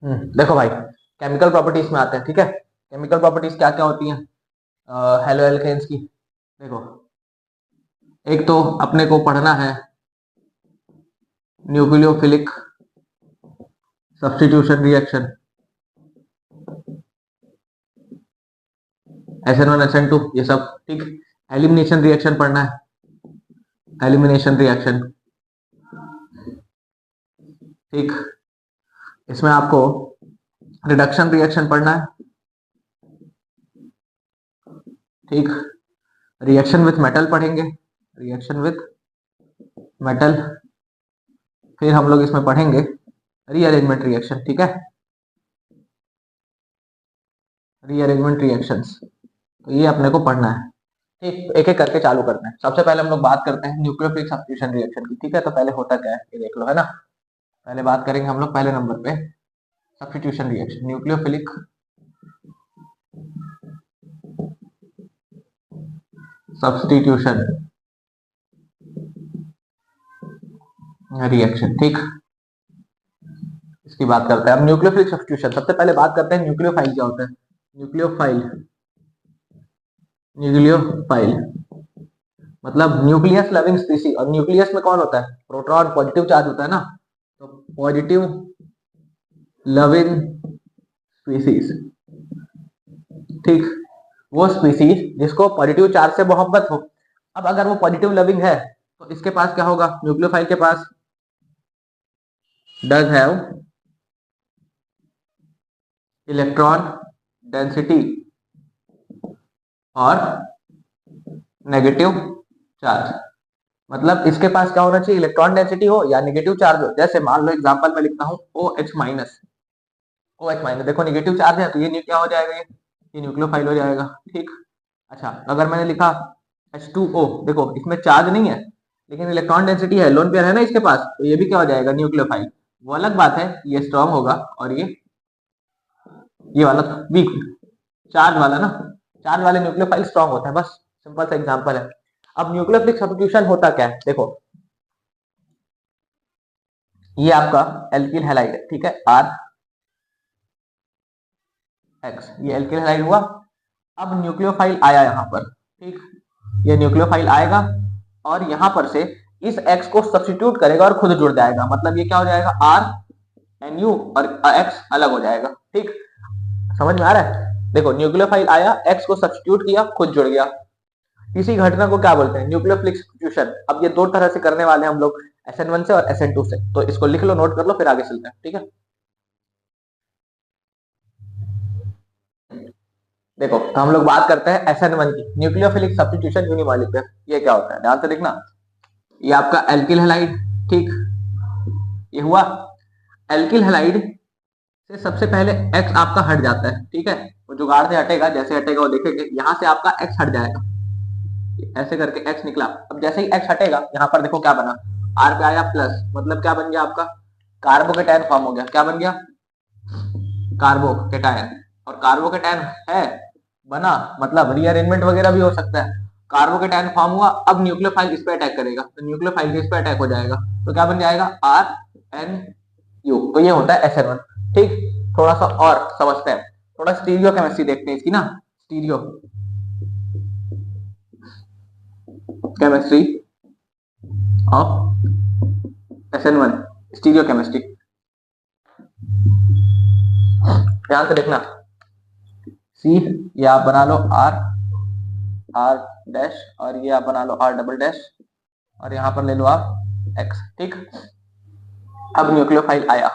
देखो भाई, chemical properties में आते हैं। ठीक है, केमिकल प्रॉपर्टीज क्या क्या होती हैं हेलो एल्केन्स की। देखो, एक तो अपने को पढ़ना है nucleophilic substitution reaction, SN1 SN2 ये सब। ठीक, एलिमिनेशन रिएक्शन पढ़ना है, एलिमिनेशन रिएक्शन। ठीक, इसमें आपको रिडक्शन रिएक्शन पढ़ना है। ठीक, रिएक्शन विथ मेटल पढ़ेंगे, रिएक्शन विथ मेटल। फिर हम लोग इसमें पढ़ेंगे रीअरेंजमेंट रिएक्शन। ठीक है, रीअरेंजमेंट रिएक्शंस, तो ये अपने को पढ़ना है। ठीक, एक एक करके चालू करते हैं। सबसे पहले हम लोग बात करते हैं न्यूक्लियोफिलिक सब्स्टिट्यूशन रिएक्शन की। ठीक है, तो पहले होता क्या है ये देख लो, है ना। पहले बात करेंगे हम लोग पहले नंबर पे substitution reaction, nucleophilic substitution reaction. ठीक, इसकी बात करते हैं हम न्यूक्लियोफिलिक सब्स्टिट्यूशन। सबसे पहले बात करते हैं न्यूक्लियोफाइल क्या होता है। न्यूक्लियोफाइल, न्यूक्लियोफाइल मतलब न्यूक्लियस लविंग स्पीसीज। और न्यूक्लियस में कौन होता है, प्रोटॉन पॉजिटिव चार्ज होता है ना, तो पॉजिटिव लविंग स्पीसीज। ठीक, वो स्पीसीज जिसको पॉजिटिव चार्ज से मोहब्बत हो। अब अगर वो पॉजिटिव लविंग है तो इसके पास क्या होगा, न्यूक्लियोफाइल के पास डज हैव इलेक्ट्रॉन डेंसिटी और नेगेटिव चार्ज। मतलब इसके पास क्या होना चाहिए, इलेक्ट्रॉन डेंसिटी हो या नेगेटिव चार्ज हो। जैसे मान लो एग्जांपल में लिखता हूं OH माइनस, OH माइनस देखो नेगेटिव चार्ज है, तो ये क्या हो जाएगा, ये न्यूक्लियोफाइल हो जाएगा। ठीक, अच्छा अगर मैंने लिखा H2O, देखो इसमें चार्ज नहीं है लेकिन इलेक्ट्रॉन डेंसिटी है, लोन पेयर है ना इसके पास, तो ये भी क्या हो जाएगा, न्यूक्लियोफाइल। वो अलग बात है, ये स्ट्रांग होगा और ये वाला वीक, चार्ज वाला ना, चार्ज वाले न्यूक्लियोफाइल स्ट्रांग होता है। बस सिंपल सा एग्जांपल है। अब न्यूक्लियोफिलिक सब्स्टिट्यूशन होता क्या है, देखो ये आपका एल्किल हैलाइड है। ठीक है, R X, ये एल्किल हैलाइड हुआ। अब न्यूक्लियोफाइल आया यहाँ पर। ठीक, ये न्यूक्लियोफाइल आएगा और यहाँ पर से इस X को सब्स्टिट्यूट करेगा और खुद जुड़ जाएगा। मतलब ये क्या हो जाएगा, R NU और X अलग हो जाएगा। ठीक, समझ में आ रहा है। देखो न्यूक्लियोफाइल आया, X को सब्स्टिट्यूट किया, खुद जुड़ गया। इसी घटना को क्या बोलते हैं, न्यूक्लियोफिलिक सब्स्टिट्यूशन। अब ये दो तरह से करने वाले हैं हम लोग, SN1 से और SN2 से। तो इसको लिख लो, नोट कर लो, फिर आगे चलते हैं। ठीक है, देखो तो हम लोग बात करते हैं SN1 की, न्यूक्लियोफिलिक सब्स्टिट्यूशन यूनिमॉलिक्यूलर। ये क्या होता है, ध्यान से देखना। ये आपका एल्किल हैलाइड। ठीक, ये हुआ एल्किल हैलाइड से सबसे पहले X आपका हट जाता है। ठीक है, वो जुगाड़ से हटेगा, जैसे हटेगा वो देखेंगे। यहाँ से आपका X हट जाएगा, ऐसे करके X निकला। अब जैसे ही X हटेगा, यहाँ पर देखो क्या बना, R पे आया प्लस, मतलब क्या बन गया आपका, कार्बोकेटायन फॉर्म हो गया। क्या बन गया, कार्बोकेटायन। और कार्बोकेटायन है बना, मतलब रीअरेंजमेंट वगैरह भी हो सकता है। कार्बोकेटायन फॉर्म हुआ, अब न्यूक्लियोफाइल इस पे अटैक करेगा, तो न्यूक्लियोफाइल इस पे अटैक हो जाएगा, तो क्या बन जाएगा, RNU। तो ये होता है SN1। ठीक, थोड़ा सा और समझते हैं, थोड़ा स्टीरियो केमिस्ट्री देखते हैं इसकी ना, stereo chemistry of SN1, stereo chemistry. ध्यान से देखना, सी ये आप बना लो R डैश, और ये आप बना लो R डबल डैश, और यहाँ पर ले लो आप X। ठीक, अब न्यूक्लियोफाइल आया।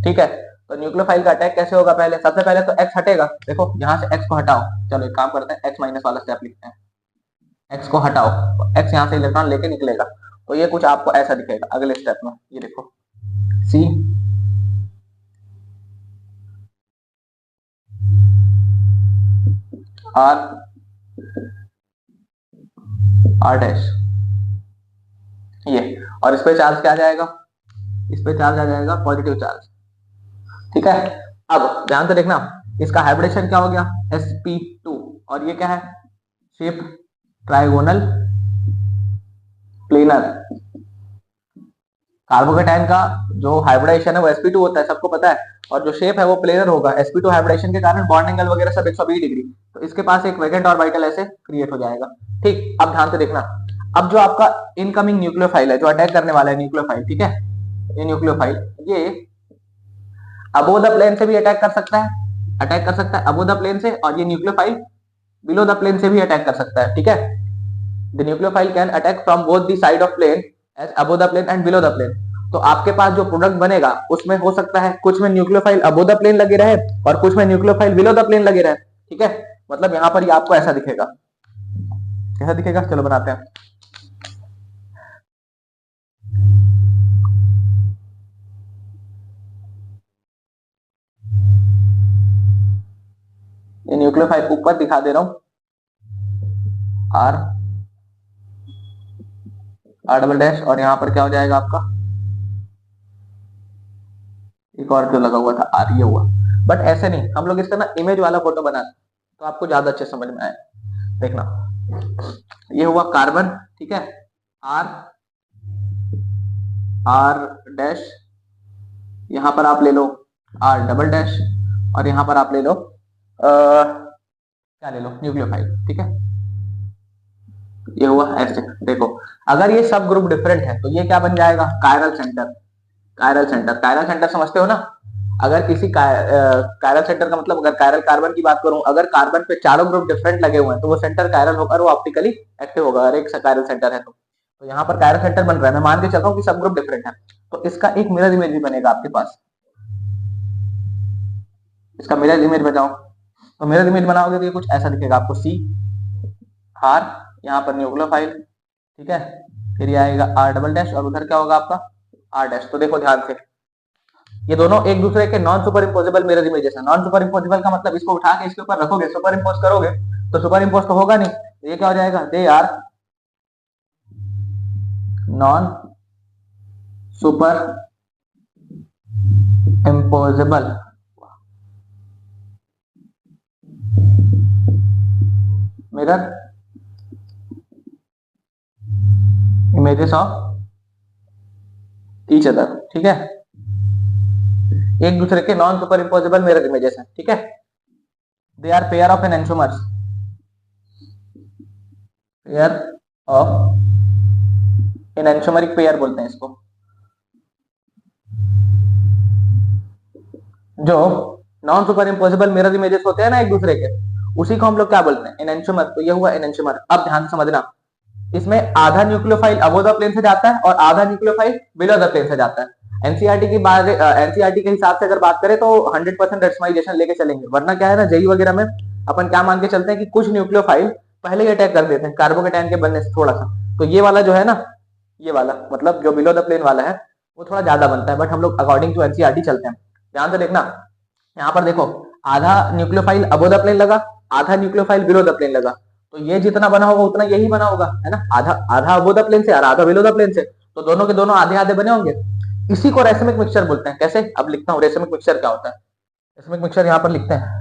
ठीक है, तो न्यूक्लियोफाइल का अटैक कैसे होगा, पहले सबसे पहले तो X हटेगा। देखो यहाँ से X को हटाओ, चलो एक काम करते हैं, X माइनस वाला स्टेप लिखते हैं। X को हटाओ, X यहाँ से इलेक्ट्रॉन लेके निकलेगा, तो ये कुछ आपको ऐसा दिखेगा अगले स्टेप में। ये देखो C R R डैश, ये, और इस पे चार्ज क्या आ जाएगा, इस पे चार्ज आ जाएगा पॉजिटिव चार्ज। ठीक है, अब ध्यान से देखना, इसका हाइब्रिडेशन क्या हो गया, sp2, और ये क्या है, शेप ट्राइगोनल प्लेनर कार्बोकेटाइन का जो हाइब्रिडाइजेशन है वो sp2 होता है, सबको पता है, और जो शेप है वो प्लेनर होगा। sp2 हाइब्रिडाइजेशन के कारण बॉन्ड एंगल वगैरह सब 120 डिग्री, तो इसके पास एक वैकेंट ऑर्बिटल ऐसे क्रिएट हो जाएगा। ठीक, अब ध्यान से देखना, अब जो आपका इनकमिंग न्यूक्लियोफाइल है जो अटैक करने वाला है न्यूक्लियोफाइल, ठीक है, ये न्यूक्लियोफाइल ये अबो द प्लेन से भी अटैक कर सकता है, अटैक कर सकता है अबो द प्लेन से, और ये न्यूक्लियोफाइल बिलो द प्लेन से भी अटैक कर सकता है। ठीक है, the nucleophile can attack from both the side of plane as above the plane and below the plane. तो आपके पास जो प्रोडक्ट बनेगा उसमें हो सकता है कुछ में न्यूक्लियोफाइल अबो द प्लेन लगे रहे और कुछ में न्यूक्लियोफाइल बिलो द प्लेन लगे रहे। ठीक है, मतलब यहाँ पर ये आपको ऐसा दिखेगा, कैसा दिखेगा, चलो बनाते हैं। ये न्यूक्लियोफाइल ऊपर दिखा दे रहा हूं, आर आर डबल डैश, और यहाँ पर क्या हो जाएगा आपका, एक और क्यों लगा हुआ था, आर, ये हुआ। बट ऐसे नहीं, हम लोग इसका ना इमेज वाला फोटो बना तो आपको ज्यादा अच्छे समझ में आए। देखना, ये हुआ कार्बन, ठीक है, आर आर डैश, यहां पर आप ले लो आर डबल डैश, और यहां पर आप ले लो क्या ले लो, न्यूक्लियोफाइल। ठीक है, ये हुआ ऐसे। देखो, अगर ये सब ग्रुप डिफरेंट है तो ये क्या बन जाएगा, chiral centre. Chiral centre, chiral centre समझते हो ना, अगर किसी कायरल सेंटर का मतलब, अगर कायरल कार्बन की बात करूं, अगर कार्बन पे चारों ग्रुप डिफरेंट लगे हुए हैं तो वो सेंटर कायरल होगा और वो ऑप्टिकली एक्टिव होगा, अगर एक कायरल सेंटर है तो यहाँ पर कायरल सेंटर बन रहा है, मैं मान के चलता हूँ कि सब ग्रुप डिफरेंट है, तो इसका एक मिरर इमेज भी बनेगा आपके पास। इसका मिरर इमेज बनाओ, तो मिरर इमेज बनाओगे तो ये कुछ ऐसा दिखेगा आपको, सी आर, यहाँ पर न्यूक्लियोफाइल, ठीक है, फिर ये आएगा आर डबल डैश, और उधर क्या होगा आपका आर डैश। तो देखो ध्यान से, ये दोनों एक दूसरे के non superimposable mirror images है। नॉन सुपर इम्पोजेबल का मतलब इसको उठा के इसके ऊपर रखोगे, सुपर इम्पोज करोगे तो सुपर इम्पोज तो होगा नहीं, तो ये क्या हो जाएगा, they are non superimposable mirror images of each other. ठीक है, एक दूसरे के non superimposable mirror images हैं। ठीक है, they are pair of enantiomers, pair of enantiomeric pair बोलते हैं इसको, जो non superimposable mirror images होते हैं ना एक दूसरे के, उसी को हम लोग क्या बोलते हैं, एनेंटियोमर। तो ये हुआ एनेंटियोमर। अब ध्यान से समझना, इसमें आधा न्यूक्लियोफाइल अबोव द प्लेन से जाता है और आधा न्यूक्लियोफाइल बिलो द प्लेन से जाता है। एनसीईआरटी की बात, एनसीईआरटी के हिसाब से अगर बात करें तो 100% रेशमाइजेशन लेके चलेंगे, वरना क्या है ना, जेई वगैरह में अपन क्या मान के चलते हैं कि कुछ न्यूक्लियोफाइल पहले ही अटैक कर देते हैं कार्बोकेटाइन के बनने से थोड़ा सा, तो ये वाला जो है ना, ये वाला मतलब जो बिलो द प्लेन वाला है वो थोड़ा ज्यादा बनता है, बट हम लोग अकॉर्डिंग टू एनसीईआरटी चलते हैं। ध्यान से देखना, यहाँ पर देखो, आधा न्यूक्लियोफाइल अबो द प्लेन लगा, आधा न्यूक्लियोफाइल बिलो द प्लेन लगा, तो ये जितना बना होगा उतना यही बना होगा, है ना, आधा आधा अबो द प्लेन से और आधा बिलो द प्लेन से, तो दोनों के दोनों आधे आधे बने होंगे। इसी को रेसमिक मिक्सचर बोलते हैं। कैसे, अब लिखता हूँ रेसमिक मिक्सचर क्या होता है। रेसमिक मिक्सचर यहाँ पर लिखते हैं,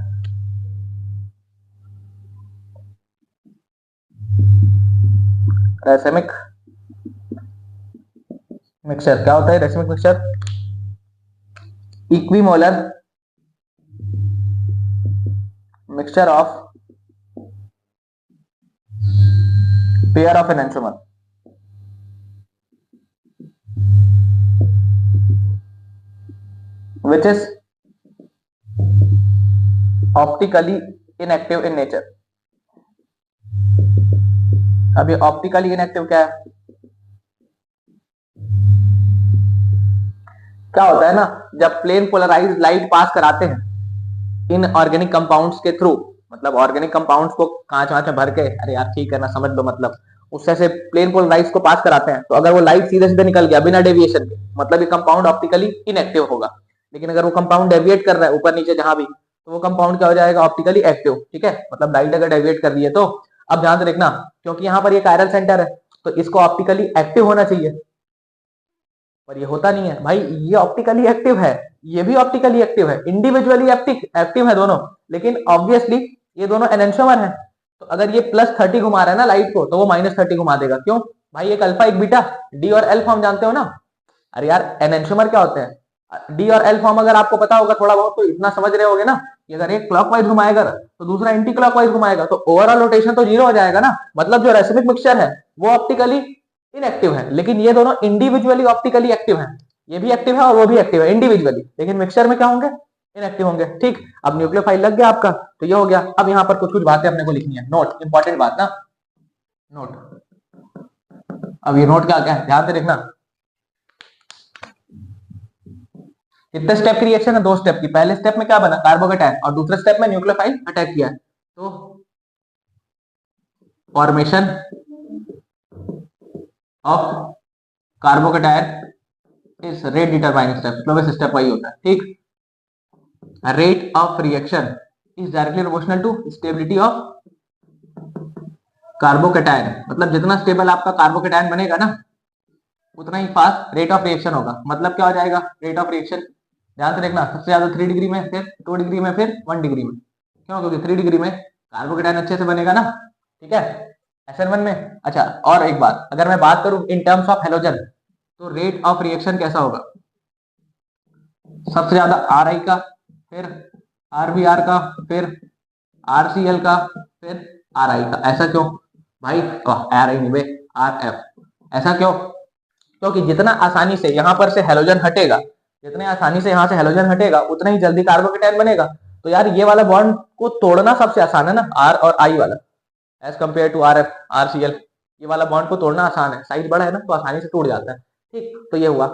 रेसमिक मिक्सचर क्या होता है, racemic mixture equimolar mixture of pair of enantiomer, which is optically inactive in nature। अब ये ऑप्टिकली इनएक्टिव क्या है, क्या होता है ना, जब प्लेन पोलराइज लाइट पास कराते हैं इन ऑर्गेनिक कंपाउंड्स के थ्रू, मतलब ऑर्गेनिक कंपाउंड्स को कांच वांच में भर के, अरे यार ठीक है ना, समझ लो, मतलब उससे से प्लेन पोलराइज को पास कराते हैं, तो अगर वो लाइट सीधे सीधे निकल गया बिना डेविएशन के, मतलब ये कंपाउंड ऑप्टिकली इनएक्टिव होगा। लेकिन अगर वो कंपाउंड डेविएट कर रहा है ऊपर नीचे जहां भी, तो वो कंपाउंड क्या हो जाएगा, ऑप्टिकली एक्टिव। ठीक है, मतलब लाइट अगर डेविएट कर रही है तो, अब ध्यान से देखना, क्योंकि यहाँ पर ये कायरल सेंटर है तो इसको ऑप्टिकली एक्टिव होना चाहिए, पर ये होता नहीं है भाई, ये ऑप्टिकली एक्टिव है, ये भी ऑप्टिकली एक्टिव है, इंडिविजुअली एक्टिव है दोनों, लेकिन ऑब्वियसली ये दोनों एनेंटियोमर है, तो अगर ये +30 घुमा रहा है ना लाइट को, तो वो -30 घुमा देगा। क्यों भाई, एक अल्फा एक बीटा, डी और एल फॉर्म जानते हो ना, अरे यार एनेंटियोमर क्या होते हैं, डी और एल फॉर्म अगर आपको पता होगा थोड़ा बहुत तो इतना समझ रहे होगे ना कि अगर एक क्लॉकवाइज घुमाएगा तो दूसरा एंटी क्लॉकवाइज घुमाएगा तो ओवरऑल रोटेशन तो जीरो हो जाएगा ना। मतलब जो रेसिमिक मिक्सचर है वो ऑप्टिकली इनएक्टिव है, लेकिन ये दोनों इंडिविजुअली ऑप्टिकली एक्टिव है। ये भी एक्टिव है और वो भी एक्टिव है इंडिविजुअली, लेकिन मिक्सचर में क्या होंगे, इनएक्टिव होंगे। ठीक, अब न्यूक्लियोफाइल लग गया आपका, तो ये हो गया। अब यहाँ पर कुछ कुछ बातें अपने को लिखनी है, नोट, इंपॉर्टेंट बात ना, नोट। अब ये नोट क्या क्या है ध्यान से देखना। कितने स्टेप की रिएक्शन है, 2 स्टेप की। पहले स्टेप में क्या बना, कार्बोकेटायन, और दूसरे स्टेप में न्यूक्लियोफाइल अटैक किया। तो formation of carbocation is rate determining step, मतलब इस स्टेप वही होता है। ठीक, rate of reaction is directly proportional to stability of carbocation, मतलब जितना स्टेबल आपका कार्बोकेटायन बनेगा ना उतना ही फास्ट रेट ऑफ रिएक्शन होगा। मतलब क्या हो जाएगा, रेट ऑफ रिएक्शन ध्यान से देखना, सबसे ज्यादा 3 डिग्री में, फिर 2 डिग्री में, फिर 1 डिग्री में। क्यों, क्योंकि 3 डिग्री में कार्बोकेटायन अच्छे से बनेगा ना। ठीक है, SN1 में। अच्छा, और एक बात, अगर मैं बात करूं इन टर्म्स ऑफ हेलोजन तो रेट ऑफ रिएक्शन कैसा होगा, सबसे ज्यादा RI का, फिर RBr का, फिर RCl का, फिर RI का। ऐसा क्यों भाई, RI नहीं बे, RF। ऐसा क्यों, क्योंकि जितना आसानी से यहाँ पर से हेलोजन हटेगा, जितने आसानी से यहाँ से हेलोजन हटेगा उतना ही जल्दी कार्बोकेटायन बनेगा। तो यार ये वाला बॉन्ड को तोड़ना सबसे आसान है ना, R और I वाला, as compare to RF RCl। ये वाला बॉन्ड को तोड़ना आसान है, साइज बड़ा है ना तो आसानी से टूट जाता है। ठीक, तो ये हुआ।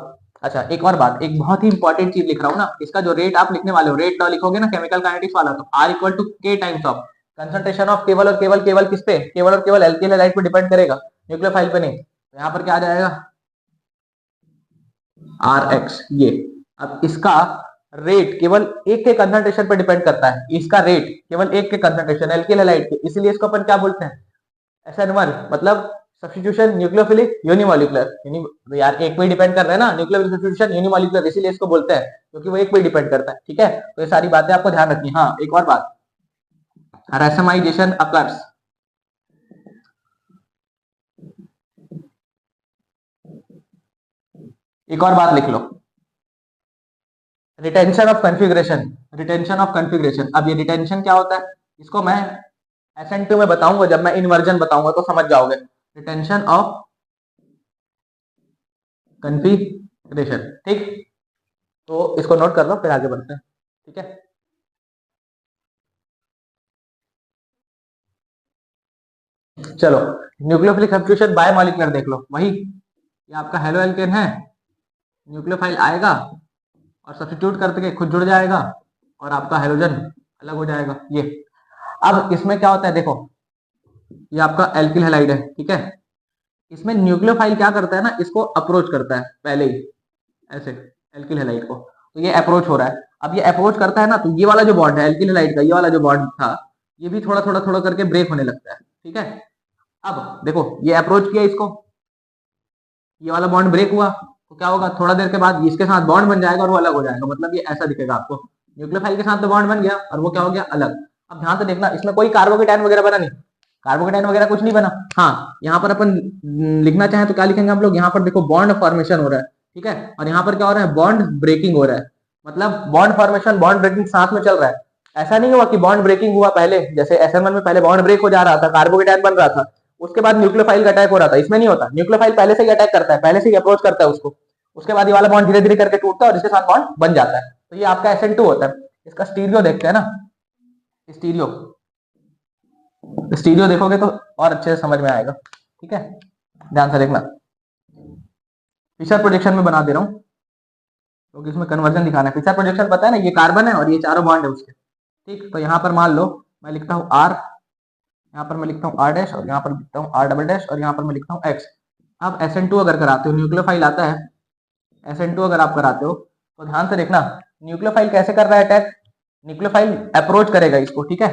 अच्छा, एक और बात, एक बहुत ही इंपॉर्टेंट चीज लिख रहा हूँ ना, इसका जो रेट आप लिखने वाले हो, रेट लिखोगे ना केमिकल काइनेटिक्स वाला, तो R equal to K times of concentration of केवल और केवल केवल किस पे, केवल और केवल एल्किल हैलाइड पे डिपेंड करेगा, न्यूक्लियोफाइल पे नहीं। तो यहाँ पर क्या आ जाएगा, RX ये। अब इसका रेट केवल एक के कंसंट्रेशन पर डिपेंड करता है, इसका रेट केवल एक के कंसंट्रेशन एल्किल हैलाइड के, इसलिए इसको अपन क्या बोलते हैं, SN1, मतलब सब्स्टिट्यूशन न्यूक्लियोफिलिक यूनिमोलिकुलर। यार एक पे डिपेंड कर रहे हैं ना, न्यूक्लियोफिलिक सब्स्टिट्यूशन यूनिमोलिकुलर, इसीलिए इसको बोलते हैं क्योंकि वो एक पे डिपेंड करता है। ठीक है, तो ये सारी बातें आपको ध्यान रखनी। हाँ, एक और बात, रैसमाइजेशन अकर्स, एक और बात लिख लो, retention of configuration, retention of configuration. अब ये रिटेंशन क्या होता है, इसको मैं SN2 में बताऊंगा, जब मैं इन्वर्जन बताऊंगा तो समझ जाओगे। Retention of configuration. ठीक, तो इसको नोट कर लो, फिर आगे बढ़ते हैं। ठीक है, चलो, न्यूक्लियोफिलिक सब्स्टिट्यूशन बायोमोलिकुलर देख लो, वही ये आपका हेलो एल्केन है, न्यूक्लियोफाइल आएगा और सब्स्टिट्यूट करके खुद जुड़ जाएगा और आपका हेलोजन अलग हो जाएगा। ये अब इसमें क्या होता है देखो, ये आपका एल्किल हैलाइड है। ठीक है, इसमें न्यूक्लियोफाइल क्या करता है ना, इसको अप्रोच करता है पहले ही ऐसे एल्किल हैलाइड को, तो ये अप्रोच हो रहा है। अब ये अप्रोच करता है ना, तो ये वाला जो बॉन्ड है एल्किल हैलाइड का, ये वाला जो बॉन्ड था ये भी थोड़ा थोड़ा थोड़ा करके ब्रेक होने लगता है। ठीक है, अब देखो ये अप्रोच किया इसको, ये वाला बॉन्ड ब्रेक हुआ तो क्या होगा, थोड़ा देर के बाद इसके साथ बॉन्ड बन जाएगा और वो अलग हो जाएगा। मतलब ये ऐसा दिखेगा आपको, न्यूक्लियोफाइल के साथ तो बॉन्ड बन गया और वो क्या हो गया, अलग। अब ध्यान से देखना, इसमें कोई कार्बोकेटायन वगैरह बना नहीं, कार्बोकेटायन वगैरह कुछ नहीं बना। हाँ, यहाँ पर अपन लिखना चाहें तो क्या लिखेंगे हम लोग, यहाँ पर देखो बॉन्ड फॉर्मेशन हो रहा है। ठीक है, और यहाँ पर क्या हो रहा है, बॉन्ड ब्रेकिंग हो रहा है। मतलब बॉन्ड फॉर्मेशन बॉन्ड ब्रेकिंग साथ में चल रहा है। ऐसा नहीं हुआ कि बॉन्ड ब्रेकिंग हुआ पहले, जैसे SN1 में पहले बॉन्ड ब्रेक हो जा रहा था, कार्बोकेटायन बन रहा था, उसके बाद न्यूक्लियोफाइल का अटैक हो रहा था। इसमें नहीं होता, न्यूक्लियोफाइल पहले से ही अटैक करता है, पहले से ही अप्रोच करता है उसको, उसके बाद ये वाला बॉन्ड धीरे धीरे करके टूटता है और इसके साथ बॉन्ड बन जाता है। तो ये आपका SN2 होता है। इसका स्टीरियो देखते हैं ना, स्टीरियो, स्टीरियो देखोगे तो और अच्छे से समझ में आएगा। ठीक है, ध्यान से देखना, फिशर प्रोजेक्शन में बना दे रहा हूँ क्योंकि इसमें कन्वर्जन दिखाना है। फिशर प्रोजेक्शन पता है ना, ये कार्बन है और ये चारों बॉन्ड है उसके। ठीक, तो यहाँ पर मान लो मैं लिखता हूँ R, यहाँ पर मैं लिखता हूँ R डैश, और यहाँ पर लिखता हूँ R डबल डैश, और यहाँ पर मैं लिखता हूँ X। अब SN2 अगर कराते हो, न्यूक्लियोफाइल आता है, SN2 अगर आप कराते हो तो ध्यान से देखना, न्यूक्लियोफाइल कैसे कर रहा है अटैक, न्यूक्लियोफाइल अप्रोच करेगा इसको। ठीक है,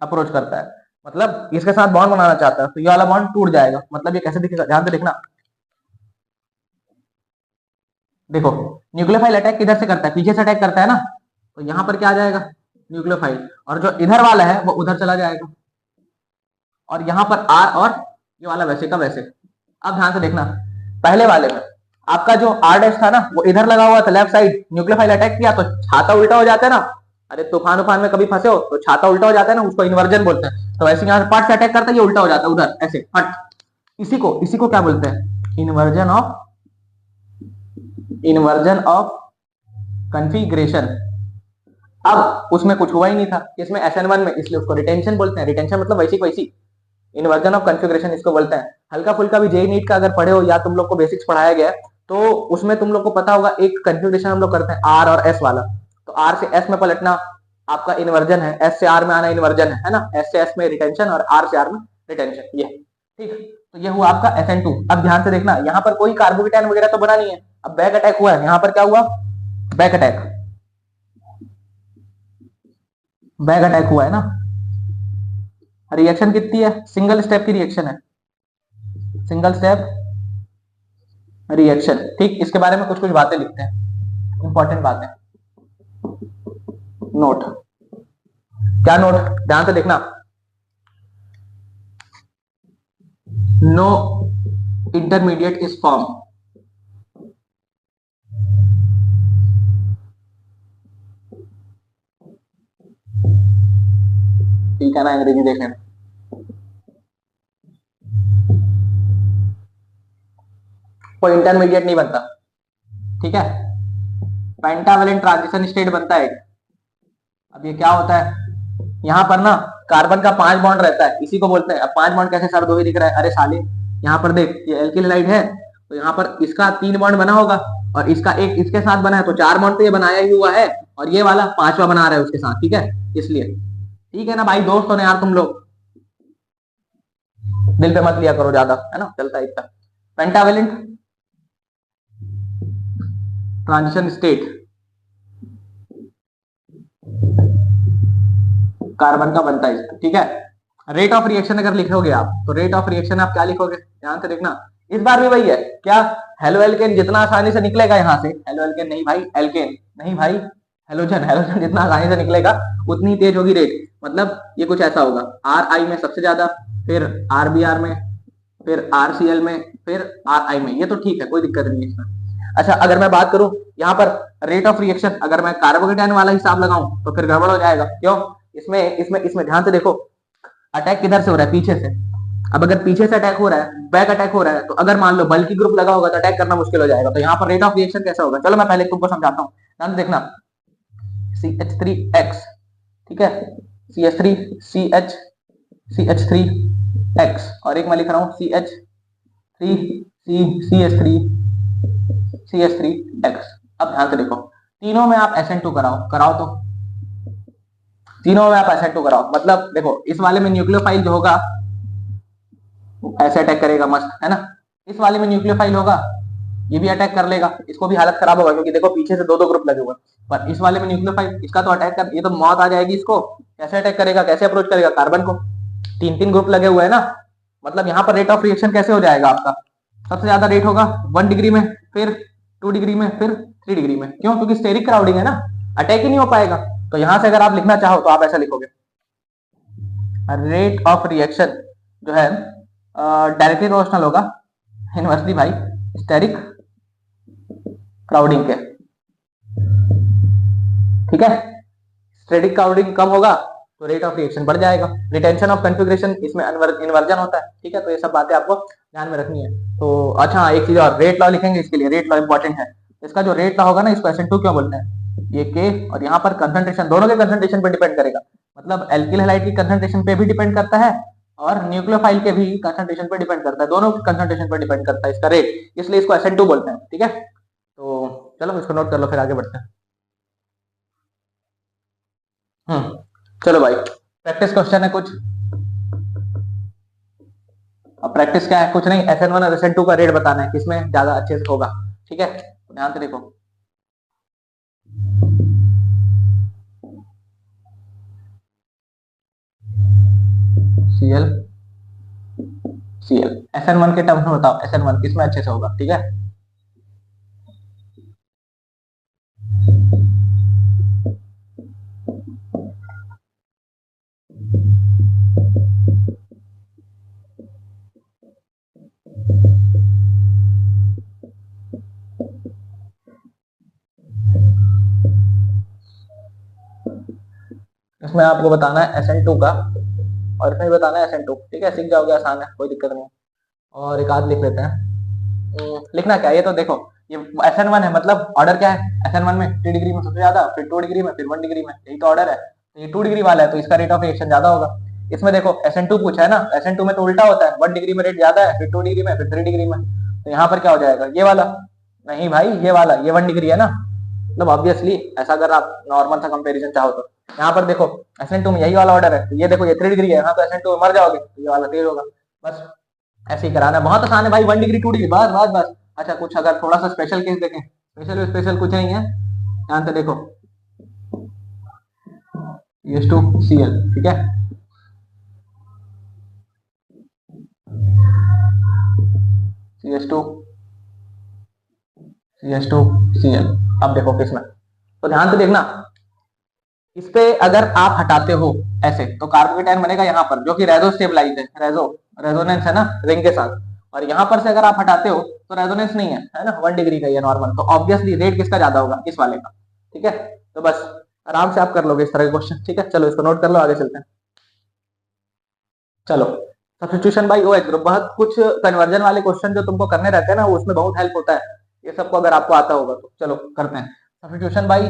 अप्रोच करता है, मतलब इसके साथ बॉन्ड बनाना चाहता है, तो ये वाला बॉन्ड टूट जाएगा। मतलब ये कैसे दिखेगा, ध्यान से देखना, देखो न्यूक्लियोफाइल अटैक किधर से करता है, पीछे से अटैक करता है ना, तो यहाँ पर क्या आ जाएगा, न्यूक्लियोफाइल, और जो इधर वाला है वो उधर चला जाएगा, और यहाँ पर R और ये वाला वैसे का वैसे। अब ध्यान से देखना, पहले वाले में आपका जो आर डैश था ना वो इधर लगा हुआ था लेफ्ट साइड, न्यूक्लियोफाइल अटैक किया तो छाता उल्टा हो जाता है ना। अरे तूफान उफान में कभी फंसे हो तो छाता उल्टा हो जाता है ना, उसको इन्वर्जन बोलते हैं। तो वैसे यहाँ पट से अटैक करता है, ये उल्टा हो जाता है उधर ऐसे फट। इसी को क्या बोलते हैं? Inversion of configuration. अब उसमें कुछ हुआ ही नहीं था इसमें SN1 में, इसलिए उसको रिटेंशन बोलते हैं। रिटेंशन मतलब वैसी को वैसी, इन्वर्जन ऑफ कन्फिग्रेशन इसको बोलते हैं। हल्का फुल्का भी जेई नीट का अगर पढ़े हो या तुम लोग को बेसिक्स पढ़ाया गया है तो उसमें तुम लोग को पता होगा, एक कन्फिग्रेशन हम लोग करते हैं आर और एस वाला। तो आर से एस में पलटना आपका इन्वर्जन है, एस से आर में आना इन्वर्जन है ना। एस से एस में रिटेंशन और आर से आर में रिटेंशन, ये ठीक। तो ये हुआ आपका SN2। अब ध्यान से देखना, यहाँ पर कोई कार्बोकेटाइन वगैरह तो बना नहीं है। अब बैक अटैक हुआ है, यहाँ पर क्या हुआ? बैक अटैक, बैक अटैक हुआ है ना। रिएक्शन कितनी है? सिंगल स्टेप की रिएक्शन है, सिंगल स्टेप रिएक्शन, ठीक। इसके बारे में कुछ कुछ बातें लिखते हैं, इंपॉर्टेंट बातें। नोट, क्या नोट? ध्यान से देखना। No intermediate is form. ठीक है ना, अंग्रेजी देख लेना। कोई इंटरमीडिएट नहीं बनता, ठीक है। पेंटावेलेंट ट्रांजिशन स्टेट बनता है। अब ये क्या होता है? यहाँ पर ना कार्बन का 5 बॉन्ड रहता है, इसी को बोलते हैं। अब 5 बॉन्ड कैसे सर? दो ही दिख रहा है। अरे साले, यहाँ पर देख, ये एल्किल हाइड है तो यहाँ पर इसका 3 बॉन्ड बना होगा और इसका एक इसके साथ बना है, तो 4 बॉन्ड तो ये बनाया ही हुआ है। और ये वाला 5वां बना रहा है उसके साथ, ठीक है। इसलिए ठीक है ना भाई, दोस्त हो ना यार तुम लोग, दिल पे मत लिया करो ज्यादा, है ना, चलता है इतना। पेंटावेलेंट ट्रांजिशन स्टेट कार्बन का बनता है इसका, ठीक है। रेट ऑफ रिएक्शन अगर लिखोगे आप तो रेट ऑफ रिएक्शन आप क्या लिखोगे? ध्यान से देखना। इस बार भी वही है क्या? हेलो एल्केन जितना आसानी से निकलेगा यहाँ से, हेलो एल्केन नहीं भाई, एल्केन नहीं भाई, हेलोजन, हेलोजन जितना आसानी से निकलेगा उतनी तेज होगी रेट। मतलब ये कुछ ऐसा होगा, आर आई में सबसे ज्यादा, फिर आर बी आर में, फिर आर सी एल में, फिर आर आई में। ये तो ठीक है, कोई दिक्कत नहीं है इसमें। अच्छा अगर मैं बात करूं यहाँ पर रेट ऑफ रिएक्शन, अगर मैं कार्बोकेटाइन वाला हिसाब लगाऊं तो फिर गड़बड़ हो जाएगा। क्यों? इसमें इसमें इसमें ध्यान से देखो, अटैक किधर से हो रहा है? पीछे से। अब अगर पीछे से अटैक हो रहा है, बैक अटैक हो रहा है, तो अगर मान लो बल्कि ग्रुप लगा होगा तो अटैक करना मुश्किल हो जाएगा। तो यहाँ पर रेट ऑफ रिएक्शन कैसा होगा? चलो मैं पहले तुमको समझाता हूँ, ध्यान से देखना। CH3X, ठीक है, CH3 CH CH3X, और एक मैं लिख रहा हूँ CH3 CH3 CH3X। अब ध्यान से देखो, तीनों में आप SN2 कराओ, कराओ तो तीनों में आप SN2 कराओ। मतलब देखो, इस वाले में न्यूक्लियोफाइल जो होगा ऐसे अटैक करेगा, मस्त है ना। इस वाले में न्यूक्लियोफाइल होगा, ये भी अटैक कर लेगा, इसको भी हालत खराब होगा क्योंकि देखो पीछे से दो दो ग्रुप लगे हुए। पर इस वाले में न्यूक्लियोफाइल, इसका तो अटैक कर, ये तो मौत आ जाएगी इसको। कैसे अटैक करेगा, कैसे अप्रोच करेगा कार्बन को? 3 3 ग्रुप लगे हुए हैं ना। मतलब यहाँ पर रेट ऑफ रिएक्शन कैसे हो जाएगा आपका? सबसे ज्यादा रेट होगा 1 डिग्री में, फिर 2 डिग्री में, फिर 3 डिग्री में। क्यों? क्योंकि स्टेरिक क्राउडिंग है ना, अटैक ही नहीं हो पाएगा। तो यहां से अगर आप लिखना चाहो तो आप ऐसा लिखोगे, रेट ऑफ रिएक्शन जो है डायरेक्टली प्रोपोर्शनल होगा इनवर्सली भाई स्टेरिक क्राउडिंग के, ठीक है। स्टेरिक क्राउडिंग कम होगा तो रेट ऑफ रिएक्शन बढ़ जाएगा। रिटेंशन ऑफ कन्फिग्रेशन, इसमें इन्वर्जन होता है, ठीक है। तो ये सब बातें आपको ध्यान में रखनी है। तो अच्छा एक चीज और, रेट लॉ लिखेंगे इसके लिए, रेट लॉ इंपॉर्टेंट है। इसका जो रेट लॉ होगा ना, इसको SN2 क्यों बोलते हैं? ये के और यहाँ पर कंसंट्रेशन, दोनों के कंसंट्रेशन पर डिपेंड करेगा। मतलब एल्किल हैलाइड की कंसंट्रेशन पे भी डिपेंड करता है और न्यूक्लियोफाइल के भी कंसंट्रेशन पर डिपेंड करता है, दोनों के कंसंट्रेशन पर डिपेंड करता है इसका रेट, इसलिए इसको SN2 बोलते हैं, ठीक है। तो चलो इसको नोट कर लो, फिर आगे बढ़ते हैं। चलो भाई, प्रैक्टिस क्वेश्चन है कुछ। अब प्रैक्टिस क्या है? कुछ नहीं, SN1 और SN2 का रेट बताना है, किसमें ज्यादा अच्छे से होगा, ठीक है। तो ध्यान से देखो, Cl Cl, SN1 के टर्म्स में बताओ, SN1 किसमें अच्छे से होगा, ठीक है। इसमें आपको बताना है SN2 का, और इसमें भी बताना है SN2, ठीक है, सीख जाओगे, आसान है, कोई दिक्कत नहीं। और एक आध लिख लेते हैं। लिखना क्या है ये तो देखो, ये SN1 है, मतलब ऑर्डर क्या है, SN1 में 3 डिग्री में सबसे ज्यादा, फिर 2 डिग्री में, फिर 1 डिग्री में, यही तो ऑर्डर है। तो ये 2 डिग्री वाला है तो इसका रेट ऑफ रिएक्शन ज्यादा होगा। इसमें देखो SN2 पूछा है ना, SN2 में तो उल्टा होता है, 1 डिग्री में रेट ज्यादा है, फिर 2 डिग्री में, फिर 3 डिग्री में। तो यहाँ पर क्या हो जाएगा, ये वाला, नहीं भाई ये वाला, ये 1 डिग्री है ना, मतलब ऑब्वियसली ऐसा अगर आप नॉर्मल सा कंपैरिजन चाहो तो। यहाँ पर देखो SN2 में यही वाला ऑर्डर है, तो ये देखो ये 3 डिग्री है, यहाँ तो SN2 में मर जाओगे, तो ये वाला तेज होगा। बस ऐसे ही कराना है, बहुत आसान है भाई, 1 डिग्री 2 डिग्री, बस बस बस। अच्छा कुछ अगर थोड़ा सा स्पेशल केस देखें, स्पेशल स्पेशल कुछ नहीं है, ध्यान से देखो, CH2Cl, ठीक है, CH2 CH2Cl। अब देखो किसमें, तो ध्यान से देखना, इस पे अगर आप हटाते हो ऐसे तो कार्बोकेटायन बनेगा यहाँ पर, जो कि रेजो स्टेबलाइज है, रेजोनेंस है ना रिंग के साथ। और यहाँ पर से अगर आप हटाते हो तो रेजोनेंस नहीं है ना, 1 डिग्री का ये नॉर्मल, तो ऑब्वियसली रेट किसका ज्यादा होगा, इस वाले का, ठीक है। तो बस आराम से आप कर लोगे इस तरह के क्वेश्चन, ठीक है, चलो इसको नोट कर लो, आगे चलते हैं। चलो, सब्स्टिट्यूशन बाय OH ग्रुप, बहुत कुछ कन्वर्जन वाले क्वेश्चन जो तुमको करने रहते हैं ना, वो उसमें बहुत हेल्प होता है, ये सबको अगर आपको आता होगा तो। चलो करते हैं, substitution by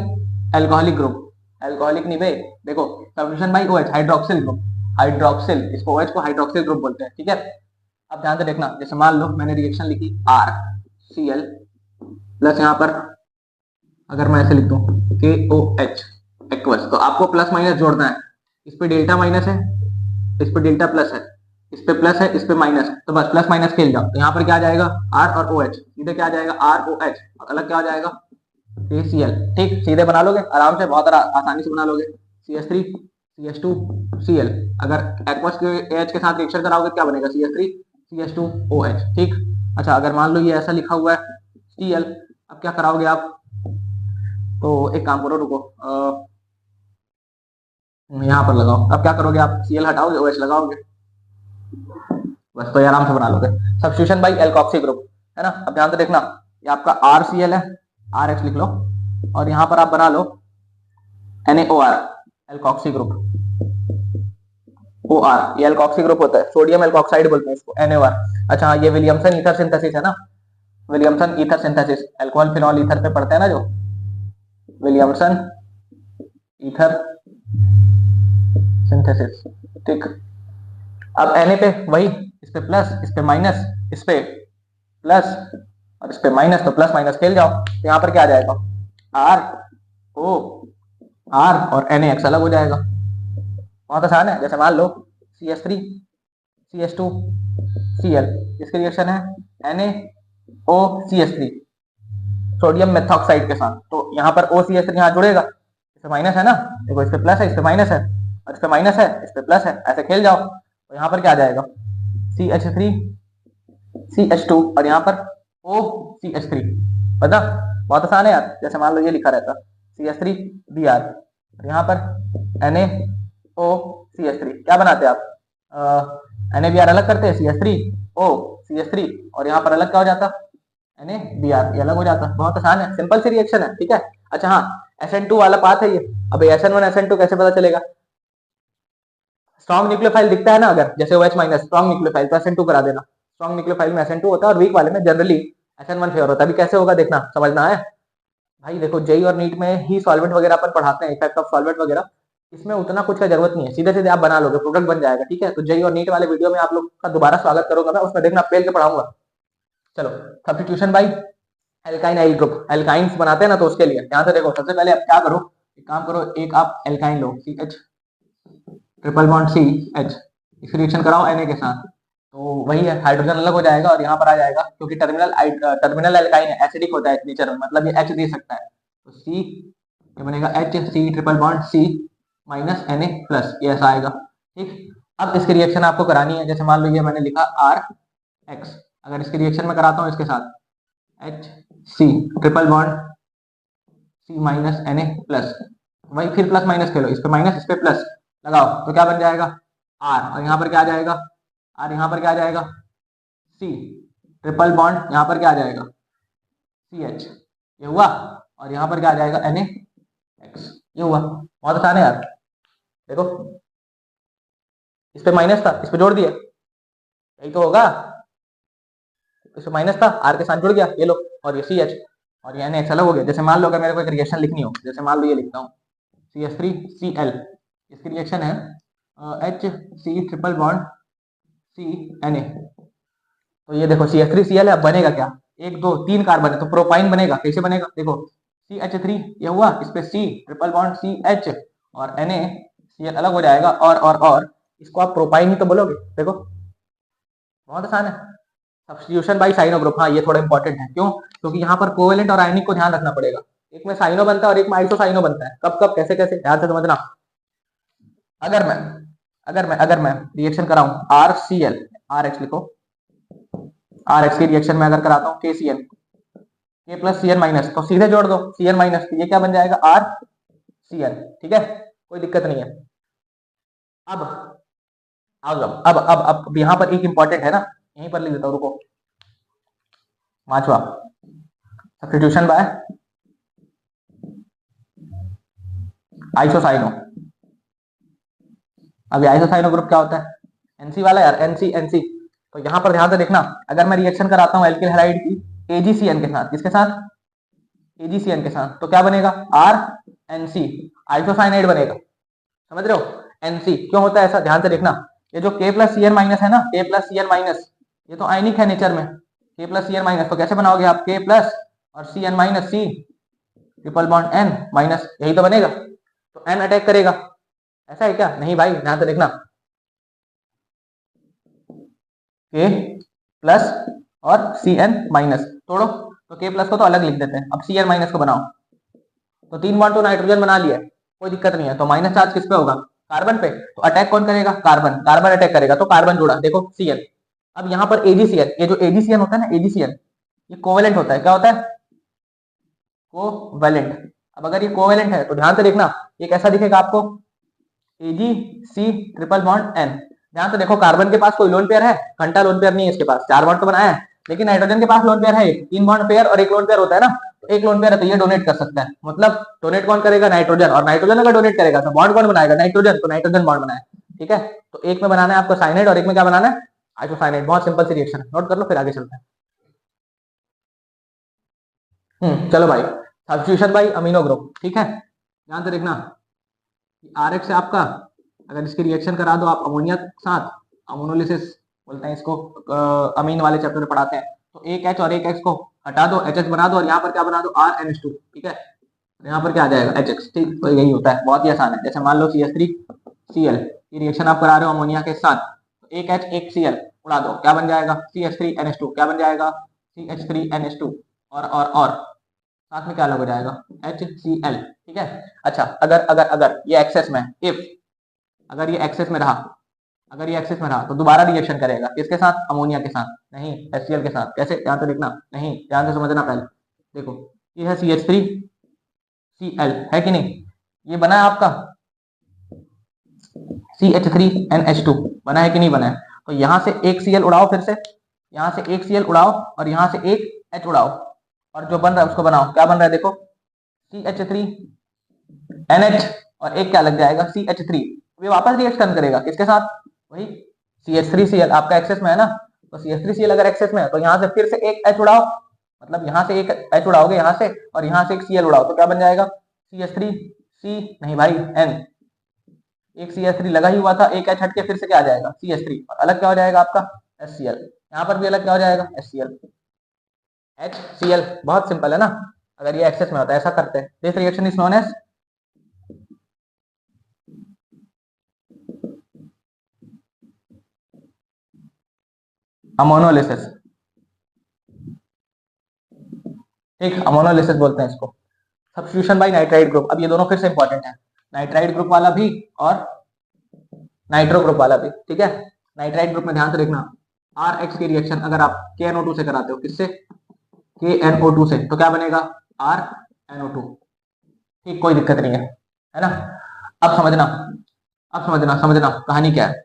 alcoholic group, alcoholic नहीं बे, देखो substitution by OH hydroxyl group, hydroxyl, इसको OH को हाइड्रोक्सिल ग्रुप बोलते हैं, ठीक है। अब ध्यान से देखना, जैसे मान लो मैंने रिएक्शन लिखी RCl प्लस, यहाँ पर अगर मैं ऐसे लिख दूं KOH एक्वस, तो आपको प्लस माइनस जोड़ना है, इस पे डेल्टा माइनस है, इस पे डेल्टा प्लस है, इस पे प्लस है, इस पे माइनस है, तो बस प्लस माइनस खेल जाओ, तो यहाँ पर क्या आ जाएगा R और OH, सीधे क्या आ जाएगा ROH, और अलग क्या आ जाएगा KCl, ठीक, सीधे बना लोगे आराम से, बहुत आसानी से बना लोगे, CH3 CH2Cl, अगर एक्वस के H के साथ रिएक्शन कराओगे क्या बनेगा, CH3 CH2OH, ठीक। अच्छा अगर मान लो ये ऐसा लिखा हुआ है Cl, अब क्या कराओगे आप, तो एक काम करो, रुको, यहाँ पर लगाओ, अब क्या करोगे आप, Cl हटाओगे OH लगाओगे, बस तो ये आराम से बना लोगे। सब्स्टिट्यूशन बाय एल्कोक्सी ग्रुप है ना, अब ध्यान से देखना, ये आपका RCl है, RH लिख लो, और यहाँ पर आप बना लो NaOR, एल्कोक्सी ग्रुप, OR, ये एल्कोक्सी ग्रुप होता है, सोडियम एल्कोक्साइड बोलते हैं इसको, NaOR। अच्छा हाँ, ये विलियमसन ईथर सिंथेसिस है ना, Williamson ether synthesis, alcohol phenol ether पे पढ़ते हैं ना जो, विलियमसन ईथर सिंथेसिस, ठीक। अब Na पे वही, इस पे प्लस, इस पे माइनस, इस पे प्लस और इस पे माइनस, तो प्लस माइनस खेल जाओ, तो यहाँ पर क्या आ जाएगा ROR और NaX अलग हो जाएगा, बहुत आसान है। जैसे मान लो CH3 CH2Cl, इसकी रिएक्शन है NaOCH3 सोडियम मेथॉक्साइड के साथ, तो यहाँ पर OCH3 यहाँ जुड़ेगा, इस पे माइनस है ना, देखो इस पे प्लस है, इस पे माइनस है, और इस पे माइनस है, इस पे प्लस है, ऐसे खेल जाओ, तो यहाँ पर क्या आ जाएगा CH3 CH2 और यहाँ पर OCH3, पता, बहुत आसान है यार। जैसे मान लो ये लिखा रहता CH3 Br, और यहाँ पर NaOCH3, क्या बनाते आप, NaBr अलग करते हैं, CH3 और यहाँ पर अलग क्या हो जाता, NaBr, ये अलग हो जाता, बहुत आसान है, सिंपल सी रिएक्शन है, ठीक है। अच्छा हाँ, SN2 वाला पार्ट है ये, अब SN1 SN2 कैसे पता चलेगा, स्ट्रॉन्ग न्यूक्लियोफाइल दिखता है ना, अगर जैसे OH माइनस स्ट्रॉन्ग न्यूक्लियोफाइल, तो SN2 करा देना, स्ट्रॉन्ग न्यूक्लियोफाइल में SN2 होता है, और वीक वाले में जनरली SN1 फेवर होता है। अभी कैसे होगा देखना, समझना है भाई, देखो जेई और नीट में ही सॉल्वेंट वगैरह अपन पढ़ाते हैं, इफेक्ट ऑफ सॉल्वेंट वगैरह, इसमें उतना कुछ का जरूरत नहीं है, सीधे सीधे आप बना लोगे, प्रोडक्ट बन जाएगा, ठीक है। तो जेई और नीट वाले वीडियो में आप लोग का दोबारा स्वागत करूंगा मैं, उसमें देखना पेल के पढ़ाऊंगा। चलो, substitution by alkynyl group, alkynes बनाते हैं ना, तो उसके लिए ध्यान से देखो, सबसे पहले आप क्या करो, एक काम करो, एक आप एल्काइन लो, CH ट्रिपल बॉन्ड CH, इसकी रिएक्शन कराओ Na के साथ, तो वही है, हाइड्रोजन अलग हो जाएगा, और यहाँ पर आ जाएगा, क्योंकि टर्मिनल एल्काइन है, एसिडिक होता है नेचर में, मतलब ये H दे सकता है, तो C ये बनेगा HC triple bond C minus Na plus, ये ऐसा आएगा, ठीक। अब इसकी रिएक्शन आपको करानी है, जैसे मान लो ये मैंने लिखा RX, अगर इसकी रिएक्शन में कराता हूँ इसके साथ HC triple bond C minus Na plus, वही फिर प्लस माइनस खेलो, इस पे माइनस इस पे प्लस लगाओ, तो क्या बन जाएगा R, और यहाँ पर क्या आ जाएगा R, यहाँ पर क्या आ जाएगा C ट्रिपल बॉन्ड, यहाँ पर क्या आ जाएगा CH, ये हुआ, और यहाँ पर क्या आ जाएगा NaX, ये हुआ, बहुत आसान है यार, देखो इस पे माइनस था, इस पे जोड़ दिया, यही तो होगा। इस पे माइनस था, आर के साथ जुड़ गया, ये लो, और ये सी एच और ये NH अलग हो गया। जैसे मान लो अगर मेरे को एक रिएक्शन लिखनी हो, जैसे मान लो ये लिखता हूँ CH3Cl, इसकी रिएक्शन है HC ट्रिपल बॉन्ड CNA। तो ये देखो CH3Cl है, अब बनेगा क्या, एक दो तीन कार्बन है तो प्रोपाइन बनेगा। कैसे बनेगा, देखो CH3 ये हुआ, इस पे C ट्रिपल बॉन्ड CH और NaCl अलग हो जाएगा, और इसको आप प्रोपाइन ही तो बोलोगे। देखो बहुत आसान है। सब्स्टिट्यूशन बाय साइनो ग्रुप, हाँ ये थोड़ा इंपॉर्टेंट है, क्यों, क्योंकि यहाँ पर कोवेलेंट और आयनिक को ध्यान रखना पड़ेगा। एक में साइनो बनता है और एक में आइसो साइनो बनता है, कब कब कैसे कैसे ध्यान से समझना। अगर मैं अगर मैं रिएक्शन कराऊं RCl, RH लिखो, RH की रिएक्शन में अगर कराता हूँ KCl, K plus Cn minus, तो सीधे जोड़ दो Cn माइनस, ये क्या बन जाएगा RCl। ठीक है, कोई दिक्कत नहीं है। अब अब यहाँ पर एक इंपॉर्टेंट है ना, यहीं पर लिख देता हूँ, रुको। पांचवा, सब्स्टिट्यूशन बाय आइसोसाइनो। अब आइसोसाइनो ग्रुप क्या होता है, एनसी वाला यार, एनसी। तो यहाँ पर ध्यान से देखना, अगर मैं रिएक्शन कराता हूँ एल्किल हैलाइड की AgCN के साथ, किसके साथ, AgCN के साथ, तो क्या बनेगा RNC, आइसोसाइनाइड बनेगा। समझ रहे हो, NC क्यों होता है ऐसा, ध्यान से देखना। ये जो K प्लस Cn माइनस है ना, K प्लस Cn माइनस, ये तो आयनिक है नेचर में, K प्लस Cn माइनस, तो कैसे बनाओगे आप, K प्लस और Cn minus, C triple bond N minus, यही तो बनेगा। तो N अटैक करेगा, ऐसा है क्या, नहीं भाई, ध्यान से देखना, K प्लस और Cn माइनस तोड़ो, तो K प्लस को तो अलग लिख देते हैं, अब Cn माइनस को बनाओ, तो 3 बॉन्ड तो नाइट्रोजन बना लिया, कोई दिक्कत नहीं है। तो माइनस चार्ज किस पे होगा, कार्बन पे, तो अटैक कौन करेगा, कार्बन अटैक करेगा, तो कार्बन जुड़ा, देखो Cn। अब यहाँ पर AgCN, ये जो AgCN होता है ना, AgCN ये कोवेलेंट होता है, क्या होता है, कोवेलेंट। अब अगर ये कोवेलेंट है तो ध्यान से देखना, ये कैसा दिखेगा आपको, AgC ट्रिपल बॉन्ड N। ध्यान से देखो, कार्बन के पास कोई लोन पेयर है, घंटा लोन पेयर नहीं है इसके पास, 4 बॉन्ड तो बनाया है, लेकिन नाइट्रोजन के पास लोन पेयर है, 3 बॉन्ड पेयर और 1 लोन पेयर होता है ना, तो 1 लोन पेयर है तो ये डोनेट कर सकता है, मतलब डोनेट कौन करेगा, नाइट्रोजन, और नाइट्रोजन अगर डोनेट करेगा तो बॉन्ड कौन बनाएगा, नाइट्रोजन, तो नाइट्रोजन बॉन्ड बनाए। ठीक है, तो एक में बनाना है आपको साइनाइड और एक में क्या बनाना है, आइसोसाइनाइड। बहुत सिंपल सी रिएक्शन है, नोट कर लो, फिर आगे चलते हैं। चलो भाई, सब्स्टिट्यूशन बाय अमीनो ग्रुप, ठीक है, ध्यान से देखना, RH से आपका अगर इसकी रिएक्शन करा दो आप अमोनिया के साथ, अमोनोलिसिस बोलते हैं इसको, अमीन वाले चैप्टर में पढ़ाते हैं, तो एक H और एक X को हटा दो, HH बना दो, और यहाँ पर क्या बना दो, RNH2। ठीक है, यहाँ पर क्या आ जाएगा, HX। ठीक, तो यही होता है, बहुत ही आसान है। जैसे मान लो CH3Cl की रिएक्शन आप करा रहे हो अमोनिया के साथ, तो एक H एक Cl उड़ा दो, क्या बन जाएगा, CH3NH2, क्या बन जाएगा, CH3NH2, और साथ में क्या अलग हो जाएगा, HCl। ठीक है, अच्छा अगर अगर अगर ये एक्सेस में, इफ अगर ये एक्सेस में रहा, तो दोबारा रिएक्शन करेगा किसके साथ, अमोनिया के साथ, नहीं HCl के साथ। कैसे, ध्यान से देखना, नहीं ध्यान से समझना पहले, देखो ये है CH3Cl है कि नहीं, ये बना है आपका CH3NH2, बना है कि नहीं बना है, तो यहाँ से एक Cl उड़ाओ, फिर से यहाँ से एक Cl उड़ाओ और यहाँ से एक H उड़ाओ, और जो बन रहा है उसको बनाओ, क्या बन रहा है, देखो CH3NH और एक क्या लग जाएगा, CH3, ये वापस रिएक्शन करेगा किसके साथ, वही CH3Cl, आपका एक्सेस में है ना, तो CH3Cl अगर एक्सेस में है तो यहाँ से फिर से एक H उड़ाओ, मतलब यहाँ से एक H उड़ाओगे यहाँ से, और यहाँ से एक Cl उड़ाओ, तो क्या बन जाएगा, CH3C, नहीं भाई N, एक CH3 लगा ही हुआ था, एक H हट के फिर से क्या आ जाएगा, CH3, और अलग क्या हो जाएगा आपका HCl, यहाँ पर भी अलग क्या हो जाएगा, HCl, HCl। बहुत सिंपल है ना, अगर ये एक्सेस में होता है ऐसा करते हैं। This reaction is known as ammonolysis. ठीक, अमोनोलिसिस बोलते हैं इसको। सब्स्टिट्यूशन बाय नाइट्राइड ग्रुप, अब ये दोनों फिर से इंपॉर्टेंट है, नाइट्राइड ग्रुप वाला भी और नाइट्रो ग्रुप वाला भी। ठीक है, नाइट्राइड ग्रुप में ध्यान से देखना, RH की रिएक्शन अगर आप KNO2 से कराते हो, किससे, KNO2 से, तो क्या बनेगा, RNO2। ठीक, कोई दिक्कत नहीं है ना। अब समझना, समझना कहानी क्या है।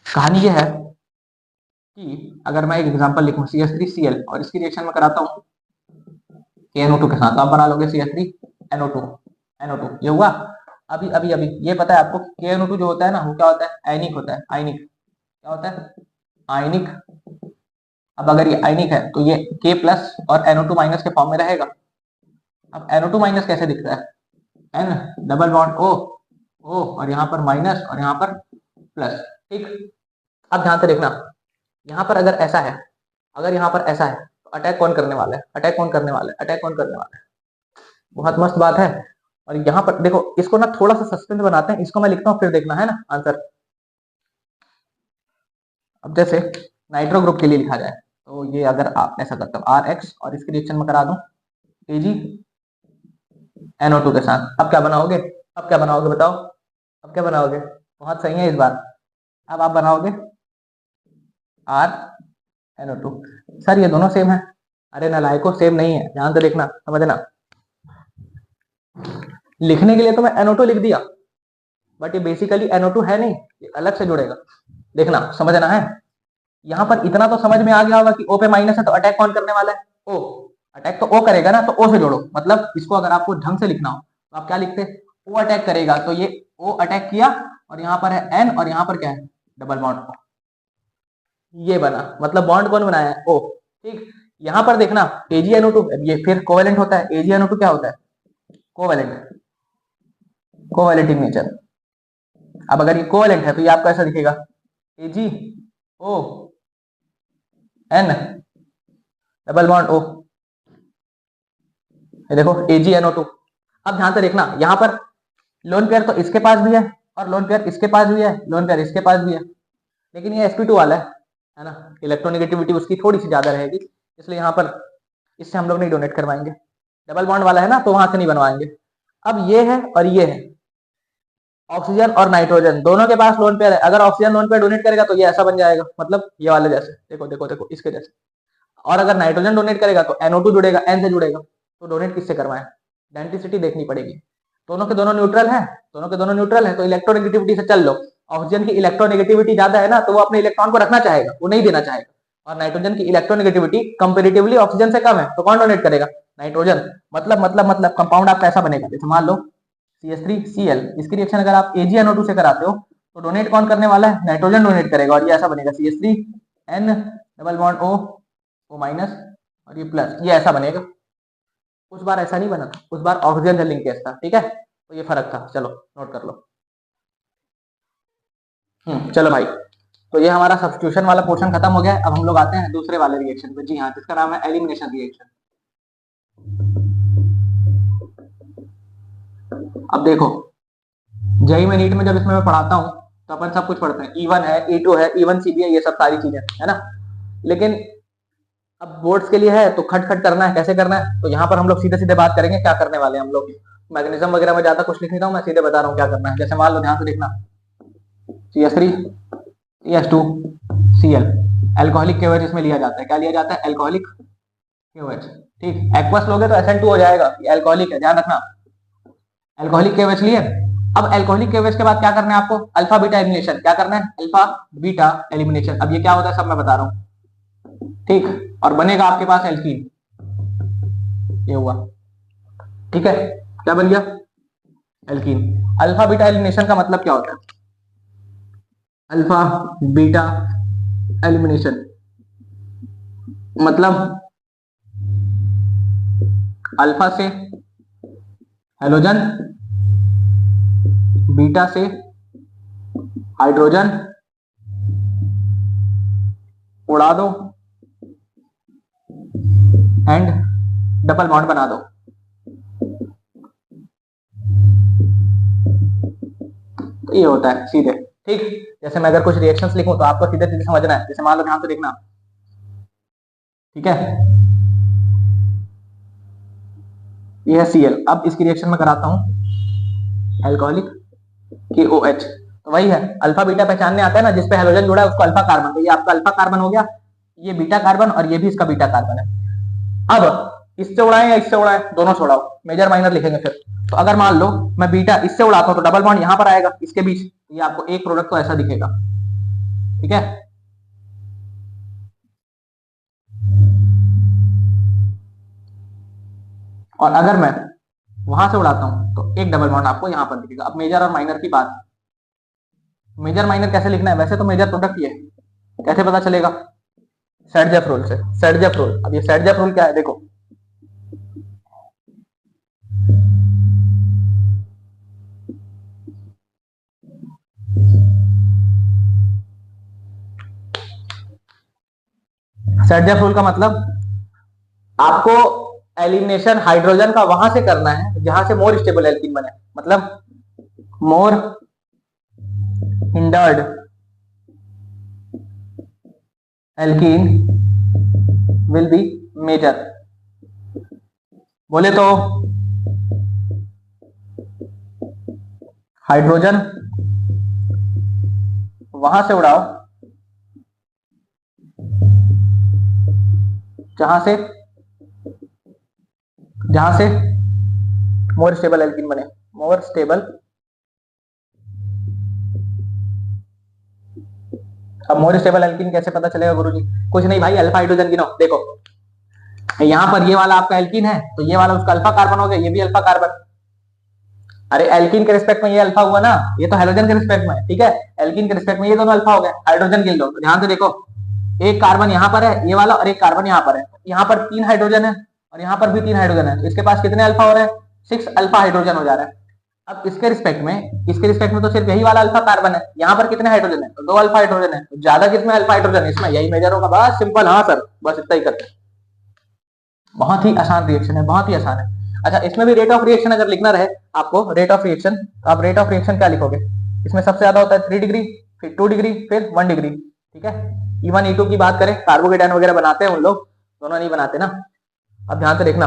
कहानी ये है कि अगर मैं एक एग्जांपल लिखूं CH3Cl और इसकी रिएक्शन में कराता हूँ KNO2 के साथ, तो आप बना लोगे CH3 NO2 NO2 ये हुआ। अभी अभी अभी ये पता है आपको KNO2 जो होता है ना वो क्या होता है, आयनिक होता है। आयनिक क्या होता है, आयनिक। अब अगर ये आयनिक है तो ये K प्लस और NO2 माइनस के फॉर्म में रहेगा। अब NO2 माइनस कैसे दिख रहा है, N double bond O O और यहाँ पर माइनस और यहाँ पर प्लस। ठीक, अब ध्यान से देखना, यहाँ पर अगर ऐसा है, अगर यहाँ पर ऐसा है तो अटैक कौन करने वाला है, अटैक कौन करने वाला है, अटैक कौन करने वाला है। बहुत मस्त बात है। और यहाँ पर देखो, इसको ना थोड़ा सा सस्पेंस बनाते हैं, इसको मैं लिखता हूँ फिर देखना है ना आंसर। अब जैसे नाइट्रो ग्रुप के लिए लिखा जाए तो ये अगर आप ऐसा करते हो RX और इसके रिएक्शन में करा दूं AgNO2 के साथ, अब क्या बनाओगे, अब क्या बनाओगे बताओ, अब क्या बनाओगे। बहुत सही है इस बार। अब आप बनाओगे RNO2। सर ये दोनों सेम है, अरे नालायको सेम नहीं है, ध्यान से देखना समझना। लिखने के लिए तो मैं NO2 लिख दिया, बट ये बेसिकली NO2 है नहीं, ये अलग से जुड़ेगा। देखना समझना है। यहाँ पर इतना तो समझ में आ गया होगा कि O पे माइनस है तो अटैक कौन करने वाला है, O। अटैक तो O करेगा ना, तो O से जोड़ो। मतलब इसको अगर आपको ढंग से लिखना हो तो आप क्या लिखते, O अटैक करेगा तो ये O अटैक किया और यहाँ पर है N और यहाँ पर क्या है, डबल बॉन्ड। ये बना, मतलब बॉन्ड कौन बनाया है, O। ठीक, यहाँ पर देखना AgNO2 ये फिर कोवेलेंट होता है। AgNO2 क्या होता है, कोवेलेंट, कोवेलेंट इन नेचर। अब अगर ये कोवेलेंट है तो ये आपका ऐसा दिखेगा AgON डबल बॉन्ड O। ये देखो AgNO2। अब ध्यान से देखना, यहाँ पर लोन पेयर तो इसके पास भी है और लोन पेयर इसके पास भी है, लोन पेयर इसके पास भी है, लेकिन ये sp2 वाला है ना, इलेक्ट्रोनेगेटिविटी उसकी थोड़ी सी ज्यादा रहेगी, इसलिए यहाँ पर इससे हम लोग नहीं डोनेट करवाएंगे। डबल बॉन्ड वाला है ना तो वहां से नहीं बनवाएंगे। अब ये है और ये है, ऑक्सीजन और नाइट्रोजन दोनों के पास लोन पेयर है। अगर ऑक्सीजन लोन पेयर डोनेट करेगा तो ये ऐसा बन जाएगा, मतलब ये वाले जैसे, देखो देखो देखो इसके जैसे। और अगर नाइट्रोजन डोनेट करेगा तो NO2 जुड़ेगा, N से जुड़ेगा। तो डोनेट किससे करवाएं, आइडेंटिसिटी देखनी पड़ेगी। दोनों के दोनों न्यूट्रल है, दोनों के दोनों न्यूट्रल है तो इलेक्ट्रोनेगेटिविटी से चल लो। ऑक्सीजन की इलेक्ट्रोनेगेटिविटी ज्यादा है ना तो वो अपने इलेक्ट्रॉन को रखना चाहेगा, वो नहीं देना चाहेगा। और नाइट्रोजन की इलेक्ट्रोनेगेटिविटी कंपेरेटिवली ऑक्सीजन से कम है तो कौन डोनेट करेगा, नाइट्रोजन। मतलब कंपाउंड आपका ऐसा बनेगा, जैसे मान लो CH3Cl, इसकी रिएक्शन अगर आप AgNO2 से कराते हो तो डोनेट कौन करने वाला है, नाइट्रोजन डोनेट करेगा। और ये ऐसा बनेगा CH3N double bond O minus और ये प्लस, ये ऐसा बनेगा। उस बार ऐसा नहीं बना था, उस बार ऑक्सीजन से लिंकेज था। ठीक है, तो ये फर्क था, चलो नोट कर लो। चलो भाई, तो ये हमारा सब्स्टिट्यूशन वाला पोर्शन खत्म हो गया। अब हम लोग आते हैं दूसरे वाले रिएक्शन पे, जी हाँ, जिसका नाम है एलिमिनेशन रिएक्शन। अब देखो, जेई में नीट में जब इसमें मैं पढ़ाता हूँ तो अपन सब कुछ पढ़ते हैं, E1 है, E2 है, E1 CB है, ये सब सारी चीजें है ना। लेकिन अब बोर्ड्स के लिए है तो खट खट करना है, कैसे करना है, तो यहाँ पर हम लोग सीधे सीधे बात करेंगे क्या करने वाले हैं हम लोग। मैग्नीशियम वगैरह में ज्यादा कुछ लिख नहीं रहा हूँ, मैं सीधे बता रहा हूँ क्या करना है। जैसे मान लो, ध्यान से देखना, CH3 CH2 Cl, alcoholic KOH इसमें लिया जाता है। क्या लिया जाता है, एल्कोहलिक KOH। ठीक, एक्वस लोगे तो SN2 हो जाएगा, एल्कोहलिक है, ध्यान रखना। एल्कोहलिक KOH लिए। अब एल्कोहलिक KOH के बाद क्या करना है आपको, अल्फा बीटा एलिमिनेशन। क्या करना है, अल्फा बीटा एलिमिनेशन। अब ये क्या होता है सब मैं बता रहा हूँ। ठीक, और बनेगा आपके पास एल्कीन, ये हुआ। ठीक है, क्या बन गया, एल्कीन। अल्फा बीटा एलिमिनेशन का मतलब क्या होता है, अल्फा बीटा एलिमिनेशन मतलब अल्फा से हेलोजन, बीटा से हाइड्रोजन उड़ा दो एंड डबल बॉन्ड बना दो। तो ये होता है सीधे। ठीक, जैसे मैं अगर कुछ रिएक्शंस लिखूं तो आपको सीधे सीधे समझना है। जैसे मान लो, ध्यान से देखना, ठीक है, ये है Cl। अब इसकी रिएक्शन में कराता हूं एल्कोहलिक KOH। तो वही है, अल्फा बीटा पहचानने आता है ना, जिसपे हेलोजन जुड़ा है उसको अल्फा कार्बन। तो ये आपका अल्फा कार्बन हो गया, ये बीटा कार्बन और ये भी इसका बीटा कार्बन है। अब इससे उड़ाएं या इससे उड़ाएं, दोनों से उड़ाओ, मेजर माइनर लिखेंगे फिर। तो अगर मान लो मैं बीटा इससे उड़ाता हूं तो डबल बॉन्ड यहां पर आएगा इसके बीच, ये आपको एक प्रोडक्ट तो ऐसा दिखेगा। ठीक है, और अगर मैं वहां से उड़ाता हूँ तो एक डबल बॉन्ड आपको यहाँ पर दिखेगा। अब मेजर और माइनर की बात, मेजर माइनर कैसे लिखना है, वैसे तो मेजर प्रोडक्ट ये है, कैसे पता चलेगा, सेट-जेफ रूल से। सेट-जेफ रूल, अब ये सेट-जेफ रूल क्या है देखो, सेट-जेफ रूल का मतलब आपको एलिमिनेशन हाइड्रोजन का वहां से करना है जहां से मोर स्टेबल एल्कीन बने, मतलब more hindered alkene will be major. बोले तो हाइड्रोजन वहां से उड़ाओ जहां से मोर स्टेबल एल्कीन बने, मोर स्टेबल। अब मोर स्टेबल एल्कीन कैसे पता चलेगा गुरुजी? कुछ नहीं भाई, अल्फा हाइड्रोजन गिनो। देखो यहाँ पर ये वाला आपका एल्कीन है तो ये वाला उसका अल्फा कार्बन हो गया, ये भी अल्फा कार्बन। अरे एल्कीन के रिस्पेक्ट में ये अल्फा हुआ ना, ये तो हाइड्रोजन के रिस्पेक्ट में, ठीक है। एल्कीन के रिस्पेक्ट में ये दोनों अल्फा हो गए, हाइड्रोजन गिन लो। ध्यान से देखो, एक कार्बन यहाँ पर है ये वाला और एक कार्बन यहाँ पर है, यहाँ पर 3 हाइड्रोजन है और यहाँ पर भी 3 हाइड्रोजन है, तो इसके पास कितने अल्फा हो रहे हैं? 6 अल्फा हाइड्रोजन हो जा रहा है। अब इसके रिस्पेक्ट में तो सिर्फ यही वाला अल्फा कार्बन है, यहाँ पर कितने हाइड्रोजन है? तो 2 अल्फा हाइड्रोजन है, तो ज्यादा किसमें अल्फा हाइड्रोजन है? इसमें, यही मेजर होगा। बस सिंपल, हाँ सर, बस इतना ही करते हैं। बहुत ही आसान रिएक्शन है, बहुत ही आसान है। अच्छा, इसमें भी रेट ऑफ रिएक्शन अगर लिखना रहे आपको, रेट ऑफ रिएक्शन, तो आप रेट ऑफ रिएक्शन क्या लिखोगे? इसमें सबसे ज्यादा होता है 3 डिग्री, फिर 2 डिग्री, फिर 1 डिग्री, ठीक है। E1 E2 की बात करें, कार्बोकेटाइन वगैरह बनाते हैं उन लोग, दोनों नहीं बनाते ना। अब ध्यान से देखना,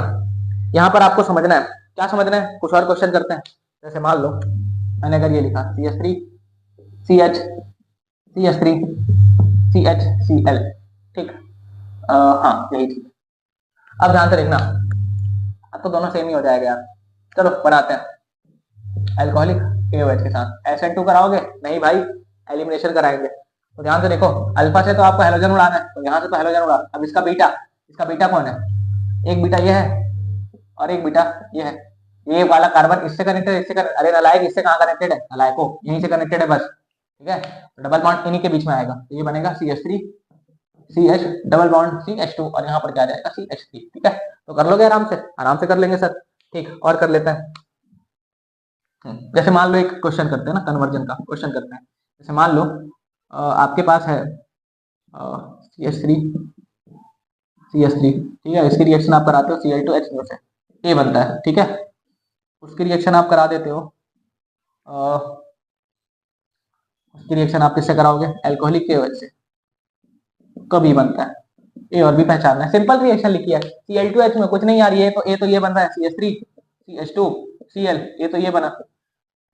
यहाँ पर आपको समझना है, क्या समझना है, कुछ और क्वेश्चन करते हैं। जैसे मान लो मैंने अगर ये लिखा CH3 CH CH3 CHCl, ठीक, हाँ यही ठीक। अब ध्यान से देखना, अब तो दोनों सेम ही हो जाएगा यार। चलो बनाते हैं अल्कोहलिक KOH के साथ। SN2 कराओगे? नहीं भाई, एलिमिनेशन कराएंगे। तो ध्यान से देखो, अल्फा से तो आपको हेलोजन उड़ाना है, तो यहाँ से तो हेलोजन उड़ा। अब इसका बीटा कौन है? एक बीटा ये है और एक बीटा ये है। ये वाला कार्बन इससे कनेक्टेड है, इससे अरे नालायक, इससे कहाँ कनेक्टेड है नालायको? यहीं से कनेक्टेड है बस, ठीक है। डबल बॉन्ड इन्हीं के बीच में आएगा, तो ये बनेगा CH3 CH double bond CH2 और यहाँ पर क्या आ जाएगा CH3, ठीक है। तो कर लोगे आराम से कर लेंगे सर, ठीक। और कर लेते हैं, जैसे मान लो एक क्वेश्चन करते हैं ना, कन्वर्जन का क्वेश्चन करते हैं। जैसे मान लो आपके पास है CH3 ठीक है, इसकी रिएक्शन आप कराते हो Cl2H2 से, A बनता है, ठीक है। उसकी रिएक्शन आप करा देते हो, उसकी रिएक्शन आप किससे कराओगे? अल्कोहलिक KOH से, कभी बनता है। ए और बी पहचानना है, सिंपल रिएक्शन लिखी है। Cl2H में कुछ नहीं यार, ये तो ये बन रहा है CH3 CH2 Cl, ये तो ये बना।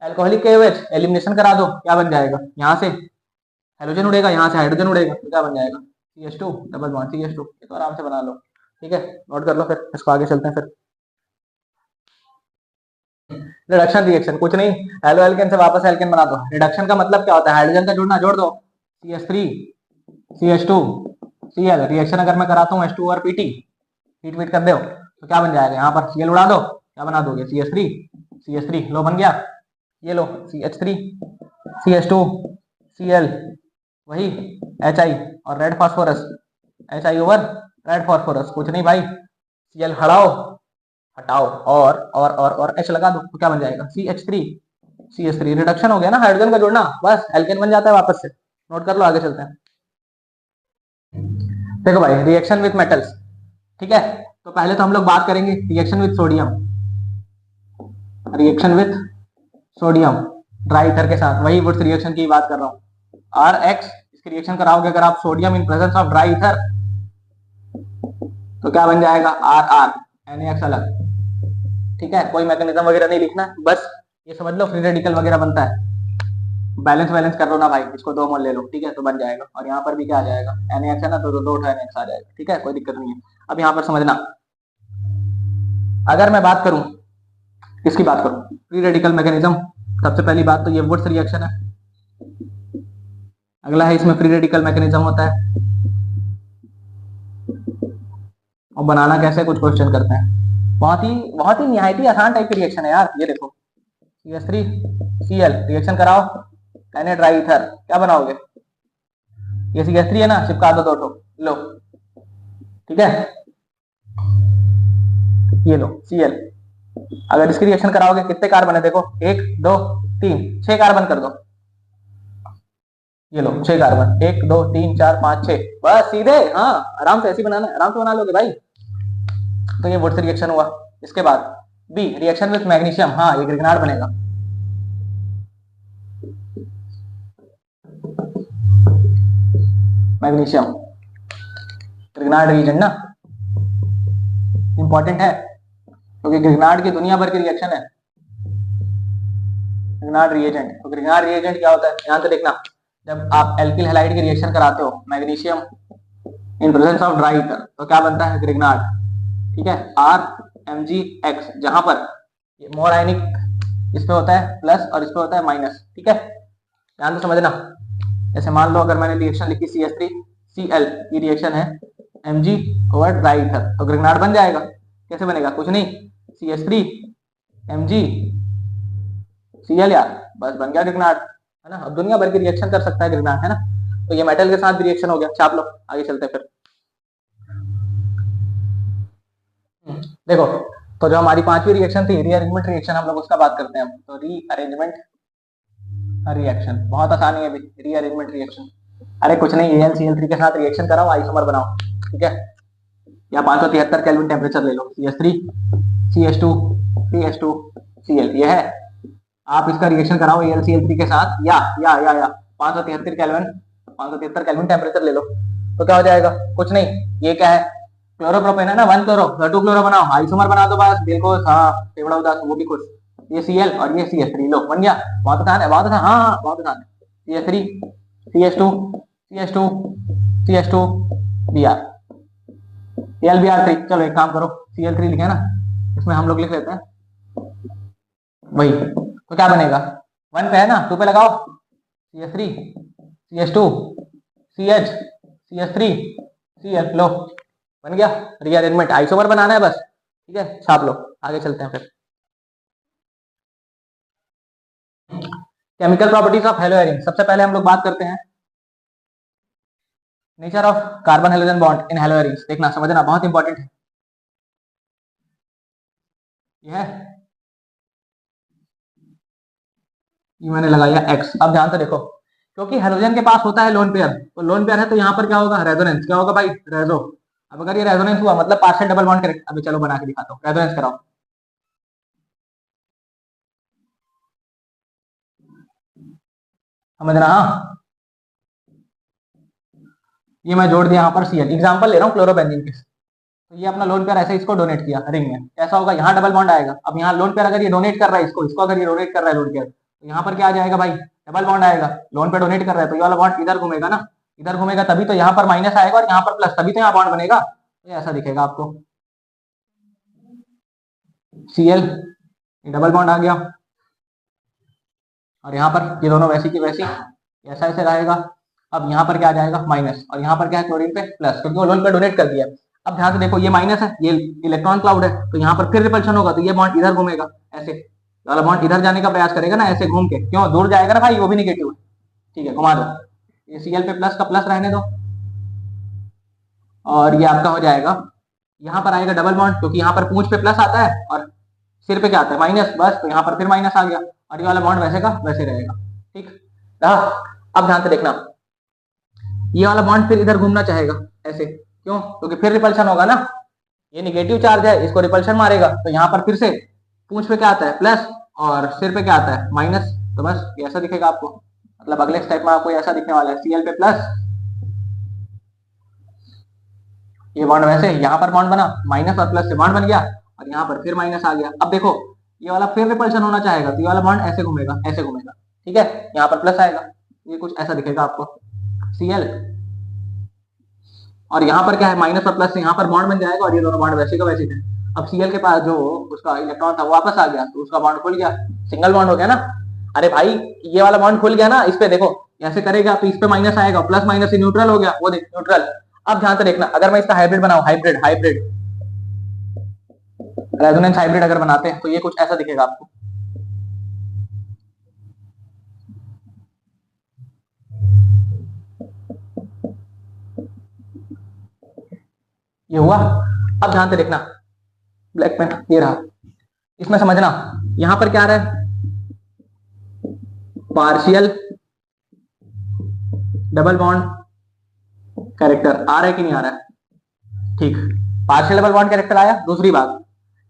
अल्कोहलिक KOH एलिमिनेशन करा दो, क्या बन जाएगा? यहाँ से हाइड्रोजन उड़ेगा, यहाँ से हाइड्रोजन उड़ेगा, तो क्या बन जाएगा? CH2 double bond CH2। ये तो आराम से बना लो, ठीक है। नोट कर लो, फिर इसको आगे चलते हैं। फिर रिडक्शन रिएक्शन कुछ नहीं, हेलो एल्केन से वापस एल्केन बना दो। रिडक्शन का मतलब क्या होता है? हाइड्रोजन का जुड़ना, जोड़ दो। CH3 CH2 Cl, रिएक्शन अगर मैं कराता हूँ H2 और PT, हीट वीट कर दो, तो क्या बन जाएगा? यहाँ पर Cl उड़ा दो, क्या बना दोगे? CH3 लो बन गया। ये लो CH3 CH2 Cl, वही Hi और red phosphorus, Hi over red phosphorus. कुछ नहीं भाई, Cl हटाओ और H लगा दो, तो क्या बन जाएगा? CH3 रिडक्शन हो गया ना, हाइड्रोजन का जोड़ना, बस एल्केन बन जाता है वापस से। नोट कर लो, आगे चलते हैं। देखो भाई, रिएक्शन विथ मेटल्स, ठीक है। तो पहले तो हम लोग बात करेंगे reaction with sodium, dry ether के साथ, वही वुड्स रिएक्शन की बात कर रहा हूँ। RX इसकी रिएक्शन कराओगे अगर आप sodium in presence of dry ether, तो क्या बन जाएगा? RR NaX अलग, ठीक है। कोई मैकेनिज्म वगैरह नहीं लिखना, बस ये समझ लो फ्री रेडिकल वगैरह बनता है। बैलेंस कर लो ना भाई, इसको 2 मोल ले लो, ठीक है, तो बन जाएगा। और यहाँ पर भी क्या आ जाएगा? NaX है ना, तो 2 NaX आ जाएगा, ठीक है, कोई दिक्कत नहीं है। अब यहाँ पर समझना, अगर मैं बात करूं, किसकी बात करूं? Free radical mechanism. सबसे पहली बात तो ये वुड्स रिएक्शन है, अगला है इसमें फ्री रेडिकल मैकेनिज्म होता है। और बनाना कैसे, कुछ क्वेश्चन करते हैं। बहुत ही निहायत ही आसान टाइप की रिएक्शन है यार। ये देखो CH3 Cl रिएक्शन कराओ, कैने ड्राई ईथर, क्या बनाओगे? ये CH3 है ना, चिपका दो दो ठो, लो ठीक है, ये लो Cl। अगर इसकी रिएक्शन कराओगे कितने कार्बन है देखो, 1 2 3 6 कार्बन कर दो, ये लो 6 कार्बन, 1 2 3 4 5 6, बस सीधे। हाँ आराम से ऐसे बनाना है, आराम से बना लोगे भाई। तो ये वुड से रिएक्शन हुआ। इसके बाद बी रिएक्शन विथ मैग्नीशियम, हाँ ये ग्रिग्नार्ड बनेगा। मैग्नीशियम ग्रिग्नार्ड रिएजेंट ना, इंपॉर्टेंट है क्योंकि ग्रिग्नार्ड की दुनिया भर की रिएक्शन है। ग्रिग्नार्ड रिएजेंट, तो ग्रिग्नार्ड रिएजेंट क्या होता है ध्यान से देखना। जब आप एल्किल हैलाइड की रिएक्शन कराते हो magnesium in presence of dry ether, तो क्या बनता है ग्रिग्नार्ड, ठीक है, RMgX, जहां पर मोर आयनिक इस पे होता है प्लस और इस पे होता है माइनस, ठीक है, ध्यान से समझना। जैसे मान लो अगर मैंने रिएक्शन लिखी CH3Cl की रिएक्शन है Mg ओवर ड्राई ईथर, तो ग्रिग्नार्ड बन जाएगा। कैसे बनेगा, कुछ नहीं, CH3 MgCl यार, बस बन गया ग्रिग्नार्ड, है ना। अब दुनिया भर की रिएक्शन कर सकता है ग्रिग्नार्ड, है ना। तो ये मेटल के साथ भी रिएक्शन हो गया, छाप लो, आगे चलते फिर। देखो तो जो हमारी पांचवी रिएक्शन थी रीअरेंजमेंट रिएक्शन, हम लोग उसका बात करते हैं। तो रीअरेंजमेंट रिएक्शन बहुत आसानी है, रीअरेंजमेंट रिएक्शन, अरे कुछ नहीं, AlCl3 के साथ रिएक्शन कराओ, आइसोमर बनाओ, ठीक है। या 573 केल्विन टेम्परेचर ले लो, CH3 CH2 CH2Cl, ये है। आप इसका रिएक्शन कराओ AlCl3 के साथ, या 573 केल्विन टेम्परेचर ले लो, तो क्या हो जाएगा, कुछ नहीं, ये क्या है, क्लोरोप्रोपेन है ना, 1 क्लोरो 2 क्लोरो बनाओ, आइसोमर बना दो बस, बिल्कुल। हाँ टेबड़ा उदास वो भी खुश। ये Cl और ये CH3 लो, बन गया। बहुत आसान है, बहुत आसान, हाँ बहुत आसान है। CH3 CH2 CH2 CH2 Br LBr3, चलो एक काम करो, Cl3 लिखे ना, इसमें हम लोग लिख लेते हैं वही, तो क्या बनेगा, 1 पे है ना, 2 पे लगाओ, CH3 CH2 CH CH3 Cl, लो बन गया रीअरेंजमेंट। आइसोमर बनाना है बस, ठीक है, छाप लो, आगे चलते हैं फिर। केमिकल प्रॉपर्टीज ऑफ हेलोएरिन, सबसे पहले हम लोग बात करते हैं nature of carbon halogen bond in haloarene, देखना समझना बहुत इंपॉर्टेंट है। ये मैंने लगाया X। अब ध्यान से देखो, क्योंकि हेलोजन के पास होता है लोन पेयर, तो लोन पेयर है तो यहाँ पर क्या होगा, रेजोनेंस, क्या होगा भाई, रेजो। अब अगर ये रेजोनेंस हुआ मतलब पार्शियल डबल बॉन्ड करेक्ट। अभी चलो बना के दिखाता हूँ, रेजोनेंस कराओ, समझना। हाँ ये मैं जोड़ दिया यहाँ पर Cl, एग्जांपल ले रहा हूँ क्लोरोबेंजीन के, तो ये अपना लोन पेयर ऐसे इसको डोनेट किया रिंग में, कैसा होगा, यहाँ डबल बॉन्ड आएगा। अब यहाँ लोन पेयर अगर ये डोनेट कर रहा है इसको अगर ये डोनेट कर रहा है लोन पेयर, तो यहाँ पर क्या आ जाएगा भाई, डबल बॉन्ड आएगा। लोन पे डोनेट कर रहा है तो ये वाला बॉन्ड इधर घूमेगा ना, इधर घूमेगा तभी तो यहाँ पर माइनस आएगा और यहाँ पर प्लस, तभी तो यहाँ बॉन्ड बनेगा। तो ऐसा दिखेगा आपको, Cl डबल बॉन्ड आ गया और यहाँ पर ये दोनों वैसी की वैसी ऐसा ऐसे रहेगा। अब यहाँ पर क्या आ जाएगा, माइनस, और यहाँ पर क्या है, क्लोरीन पे प्लस, क्योंकि वो लोन पे डोनेट कर दिया। अब ध्यान से देखो, ये माइनस है, ये इलेक्ट्रॉन क्लाउड है, तो यहाँ पर फिर रिपल्शन होगा, तो ये बॉन्ड इधर घूमेगा ऐसे, वाला बॉन्ड इधर जाने का प्रयास करेगा ना, ऐसे घूम के, क्यों दूर जाएगा ना भाई, वो भी निगेटिव है, ठीक है, घुमा दो, ये Cl पे प्लस का प्लस रहने दो, और ये आपका हो जाएगा, यहाँ पर आएगा डबल बॉन्ड, क्योंकि यहाँ पर पूंछ पे प्लस आता है और सिर पे क्या आता है, माइनस, बस, तो यहाँ पर फिर माइनस आ गया, और ये वाला बॉन्ड वैसे का वैसे रहेगा, ठीक रहा। अब ध्यान से देखना, ये वाला बॉन्ड फिर इधर घूमना चाहेगा ऐसे, क्यों, क्योंकि फिर रिपल्शन होगा ना, ये निगेटिव चार्ज है, इसको रिपल्शन मारेगा, तो यहाँ पर फिर से पूंछ पे क्या आता है प्लस और सिर पे क्या आता है माइनस, तो बस ऐसा दिखेगा आपको, मतलब अगले स्टेप में आपको ऐसा दिखने वाला है, Cl पे प्लस, ये बॉन्ड वैसे, यहाँ पर बॉन्ड बना, माइनस और प्लस से बॉन्ड बन गया, और यहाँ पर फिर माइनस आ गया। अब देखो ये वाला फिर रिपल्शन होना चाहेगा, तो ये वाला बॉन्ड ऐसे घूमेगा, ऐसे घूमेगा, ठीक है, यहाँ पर प्लस आएगा, ये कुछ ऐसा दिखेगा आपको Cl, और यहाँ पर क्या है, माइनस और प्लस से यहाँ पर बॉन्ड बन जाएगा, और ये दोनों बॉन्ड वैसे का वैसे थे। अब Cl के पास जो उसका इलेक्ट्रॉन था वो वापस आ गया, तो उसका बॉन्ड खुल गया, सिंगल बॉन्ड हो गया ना। अरे भाई ये वाला बॉन्ड खुल गया ना, इस पे देखो ऐसे करेगा तो इस पे माइनस आएगा, प्लस माइनस से न्यूट्रल हो गया, वो देख न्यूट्रल। अब ध्यान से देखना, अगर मैं इसका हाइब्रिड बनाऊं, हाइब्रिड हाइब्रिड रेजोनेंस हाइब्रिड अगर बनाते हैं तो ये कुछ ऐसा दिखेगा आपको। ये हुआ। अब ध्यान से देखना, ब्लैक पेन ये रहा, इसमें समझना यहां पर क्या आ रहा है, पार्शियल डबल बॉन्ड कैरेक्टर आ रहा है कि नहीं आ रहा है? ठीक, पार्शियल डबल बॉन्ड कैरेक्टर आया। दूसरी बात,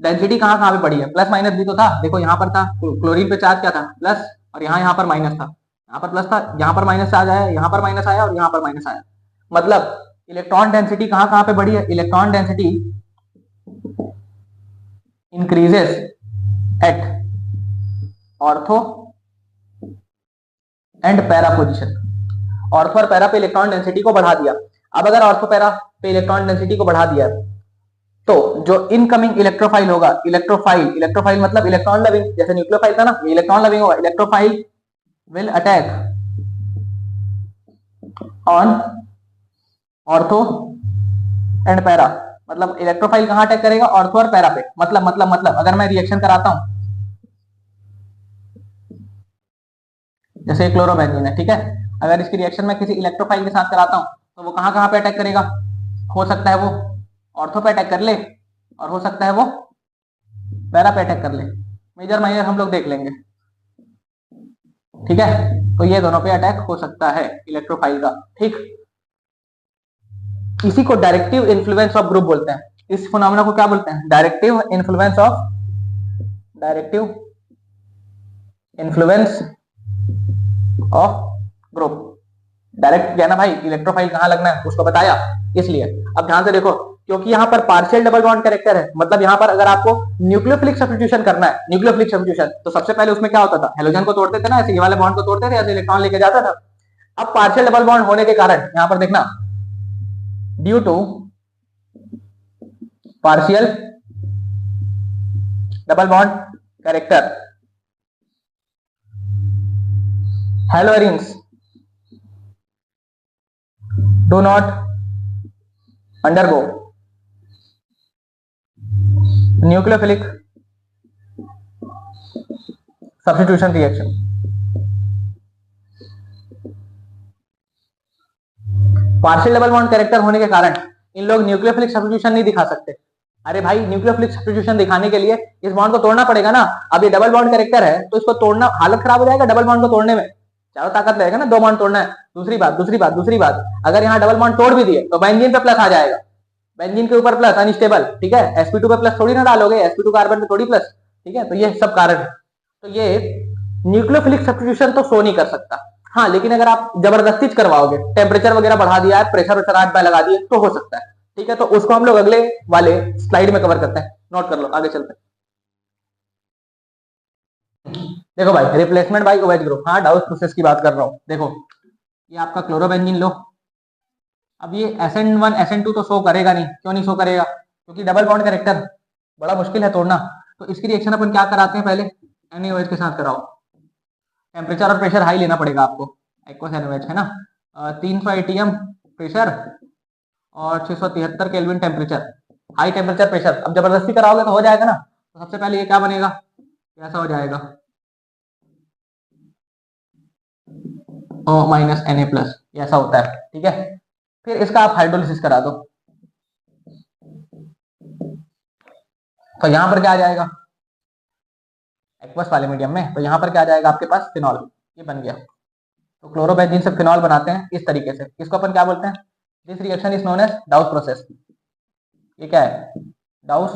डेंसिटी कहां कहां पे बढ़ी है, प्लस माइनस भी तो था। देखो यहाँ पर था क्लोरीन पे चार्ज क्या था, प्लस, और यहाँ पर माइनस था। यहाँ पर प्लस था, यहाँ पर माइनस आ जाए, यहाँ पर माइनस आया और यहाँ पर माइनस आया। मतलब इलेक्ट्रॉन डेंसिटी कहां कहां पे बढ़ी है, electron density increases at ortho and para position. Ortho और पैरा पे इलेक्ट्रॉन डेंसिटी को बढ़ा दिया। अब अगर ऑर्थो पैरा पे इलेक्ट्रॉन डेंसिटी को बढ़ा दिया तो जो इनकमिंग इलेक्ट्रोफाइल होगा, इलेक्ट्रोफाइल, इलेक्ट्रोफाइल मतलब इलेक्ट्रॉन लविंग, जैसे न्यूक्लियोफाइल था ना, ये इलेक्ट्रॉन लविंग होगा। Electrophile will attack on ortho and para. मतलब इलेक्ट्रोफाइल कहां अटैक करेगा, ऑर्थो और पैरा पे। मतलब अगर मैं रिएक्शन कराता हूं, जैसे क्लोरोबेंजीन है, ठीक है, अगर इसकी रिएक्शन मैं किसी इलेक्ट्रोफाइल के साथ कराता हूं तो वो कहां कहां पे अटैक करेगा, हो सकता है वो ऑर्थो पे अटैक कर ले और हो सकता है वो पैरा पे अटैक कर ले। मेजर माइनर हम लोग देख लेंगे, ठीक है। तो ये दोनों पे अटैक हो सकता है इलेक्ट्रोफाइल का, ठीक। इसी को डायरेक्टिव इन्फ्लुएंस ऑफ ग्रुप बोलते हैं। इस फिनोमेना को क्या बोलते हैं, directive influence of group. Direct किया ना भाई, इलेक्ट्रोफाइल कहां लगना है उसको बताया, इसलिए। अब ध्यान से देखो, क्योंकि यहाँ पर पार्शियल डबल बॉन्ड कैरेक्टर है, मतलब यहाँ पर अगर आपको न्यूक्लियोफिलिक सब्स्टिट्यूशन करना है, न्यूक्लियोफिलिक सब्स्टिट्यूशन, तो सबसे पहले उसमें क्या होता था, हेलोजन को तोड़ते थे ना, ऐसे ये वाले बॉन्ड को तोड़ते थे, ऐसे इलेक्ट्रॉन लेके जाता था। अब पार्शियल डबल बॉन्ड होने के कारण यहाँ पर देखना, due to partial double bond character, halogens do not undergo nucleophilic substitution reaction। Partial double bond character होने के कारण इन लोग न्यूक्लियोफिलिक सब्स्टिट्यूशन नहीं दिखा सकते। अरे भाई, न्यूक्लियोफिलिक सब्स्टिट्यूशन दिखाने के लिए इस बॉन्ड को तोड़ना पड़ेगा ना। अब ये डबल बॉन्ड कैरेक्टर है तो इसको तोड़ना, हालत खराब हो जाएगा डबल बॉन्ड को तोड़ने में, चारों ताकत लगेगा ना, दो बॉन्ड तोड़ना है। दूसरी बात, अगर यहाँ डबल बॉन्ड तोड़ भी दिए तो बेंजीन पे प्लस आ जाएगा, बेंजीन के ऊपर प्लस, अनस्टेबल, ठीक है। sp2 पे प्लस थोड़ी ना डालोगे, sp2 कार्बन पे थोड़ी प्लस, ठीक है। तो ये सब कारण है। तो ये न्यूक्लियोफिलिक सब्स्टिट्यूशन तो शो नहीं कर सकता। हाँ, लेकिन अगर आप जबरदस्ती करवाओगे, टेम्परेचर वगैरह बढ़ा दिया है, प्रेशर वेशर 8 बार लगा दिए, तो हो सकता है, ठीक है। तो उसको हम लोग अगले वाले स्लाइड में कवर करते हैं, नोट कर लो, आगे चलते हैं। देखो भाई, रिप्लेसमेंट बाय ओएच ग्रुप, हाँ डाउस प्रोसेस की बात कर रहा हूँ। देखो ये आपका क्लोरोबेंजीन लो, अब ये SN1 SN2 तो शो करेगा नहीं। क्यों नहीं शो करेगा, क्योंकि डबल बॉन्ड कैरेक्टर बड़ा मुश्किल है तोड़ना। तो इसकी रिएक्शन अपन क्या कराते हैं, पहले NaOH के साथ कराओ। टेम्परेचर और प्रेशर हाई लेना पड़ेगा आपको, एक्वस NaOH है ना, 300 ATM प्रेशर और 673 kelvin temperature, high temperature pressure. अब जबरदस्ती कराओगे तो हो जाएगा ना। तो सबसे पहले ये क्या बनेगा, ऐसा हो जाएगा O माइनस Na+, ऐसा होता है, ठीक है। फिर इसका आप हाइड्रोलिसिस करा दो, तो यहां पर क्या आ जाएगा, एक्वस वाले मीडियम में, तो यहां पर क्या आ जाएगा आपके पास, फिनॉल, ये बन गया। तो क्लोरोबेंजीन से फिनॉल बनाते हैं इस तरीके से, इसको अपन क्या बोलते हैं, this reaction is known as Dow's process. ये क्या है, डाउस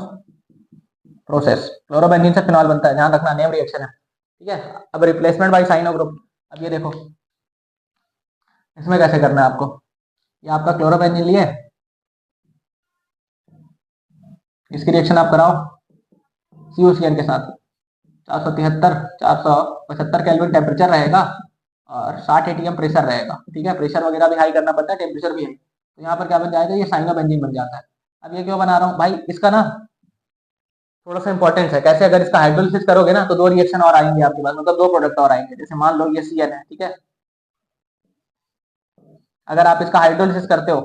प्रोसेस, क्लोरोबेंजीन से फिनॉल बनता है, ध्यान रखना, नेम रिएक्शन है, ठीक है। अब रिप्लेसमेंट बाय साइनो ग्रुप, अब ये देखो इसमें कैसे करना है आपको। ये आपका क्लोरोबेंजीन लिए, इसकी रिएक्शन आप कराओ CuCN के साथ, 475 केल्विन टेम्परेचर रहेगा और 60 ATM प्रेशर रहेगा, ठीक है। प्रेशर वगैरह भी हाई करना पड़ता है, टेम्परेचर भी हाई। तो यहाँ पर क्या बन जाएगा, ये साइनोबेंजीन बन जाता है। अब ये क्यों बना रहा हूँ भाई, इसका ना थोड़ा सा इंपॉर्टेंस है। कैसे, अगर इसका हाइड्रोलिसिस करोगे ना तो दो रिएक्शन और आएंगे आपके पास, मतलब दो प्रोडक्ट और आएंगे। जैसे मान लो ये CN है, ठीक है, अगर आप इसका हाइड्रोलिसिस करते हो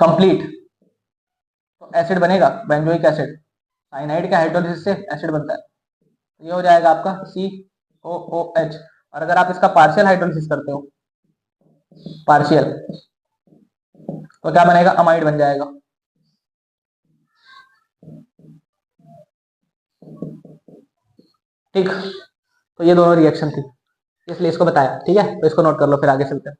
कंप्लीट तो एसिड बनेगा, बेंजोइक एसिड, साइनाइड के हाइड्रोलिसिस से एसिड बनता है, तो ये हो जाएगा आपका COOH। और अगर आप इसका पार्शियल हाइड्रोलिसिस करते हो, पार्शियल, तो क्या बनेगा, अमाइड बन जाएगा। ठीक, तो ये दोनों रिएक्शन थी, इसलिए इसको बताया। ठीक है, तो इसको नोट कर लो, फिर आगे चलते हैं।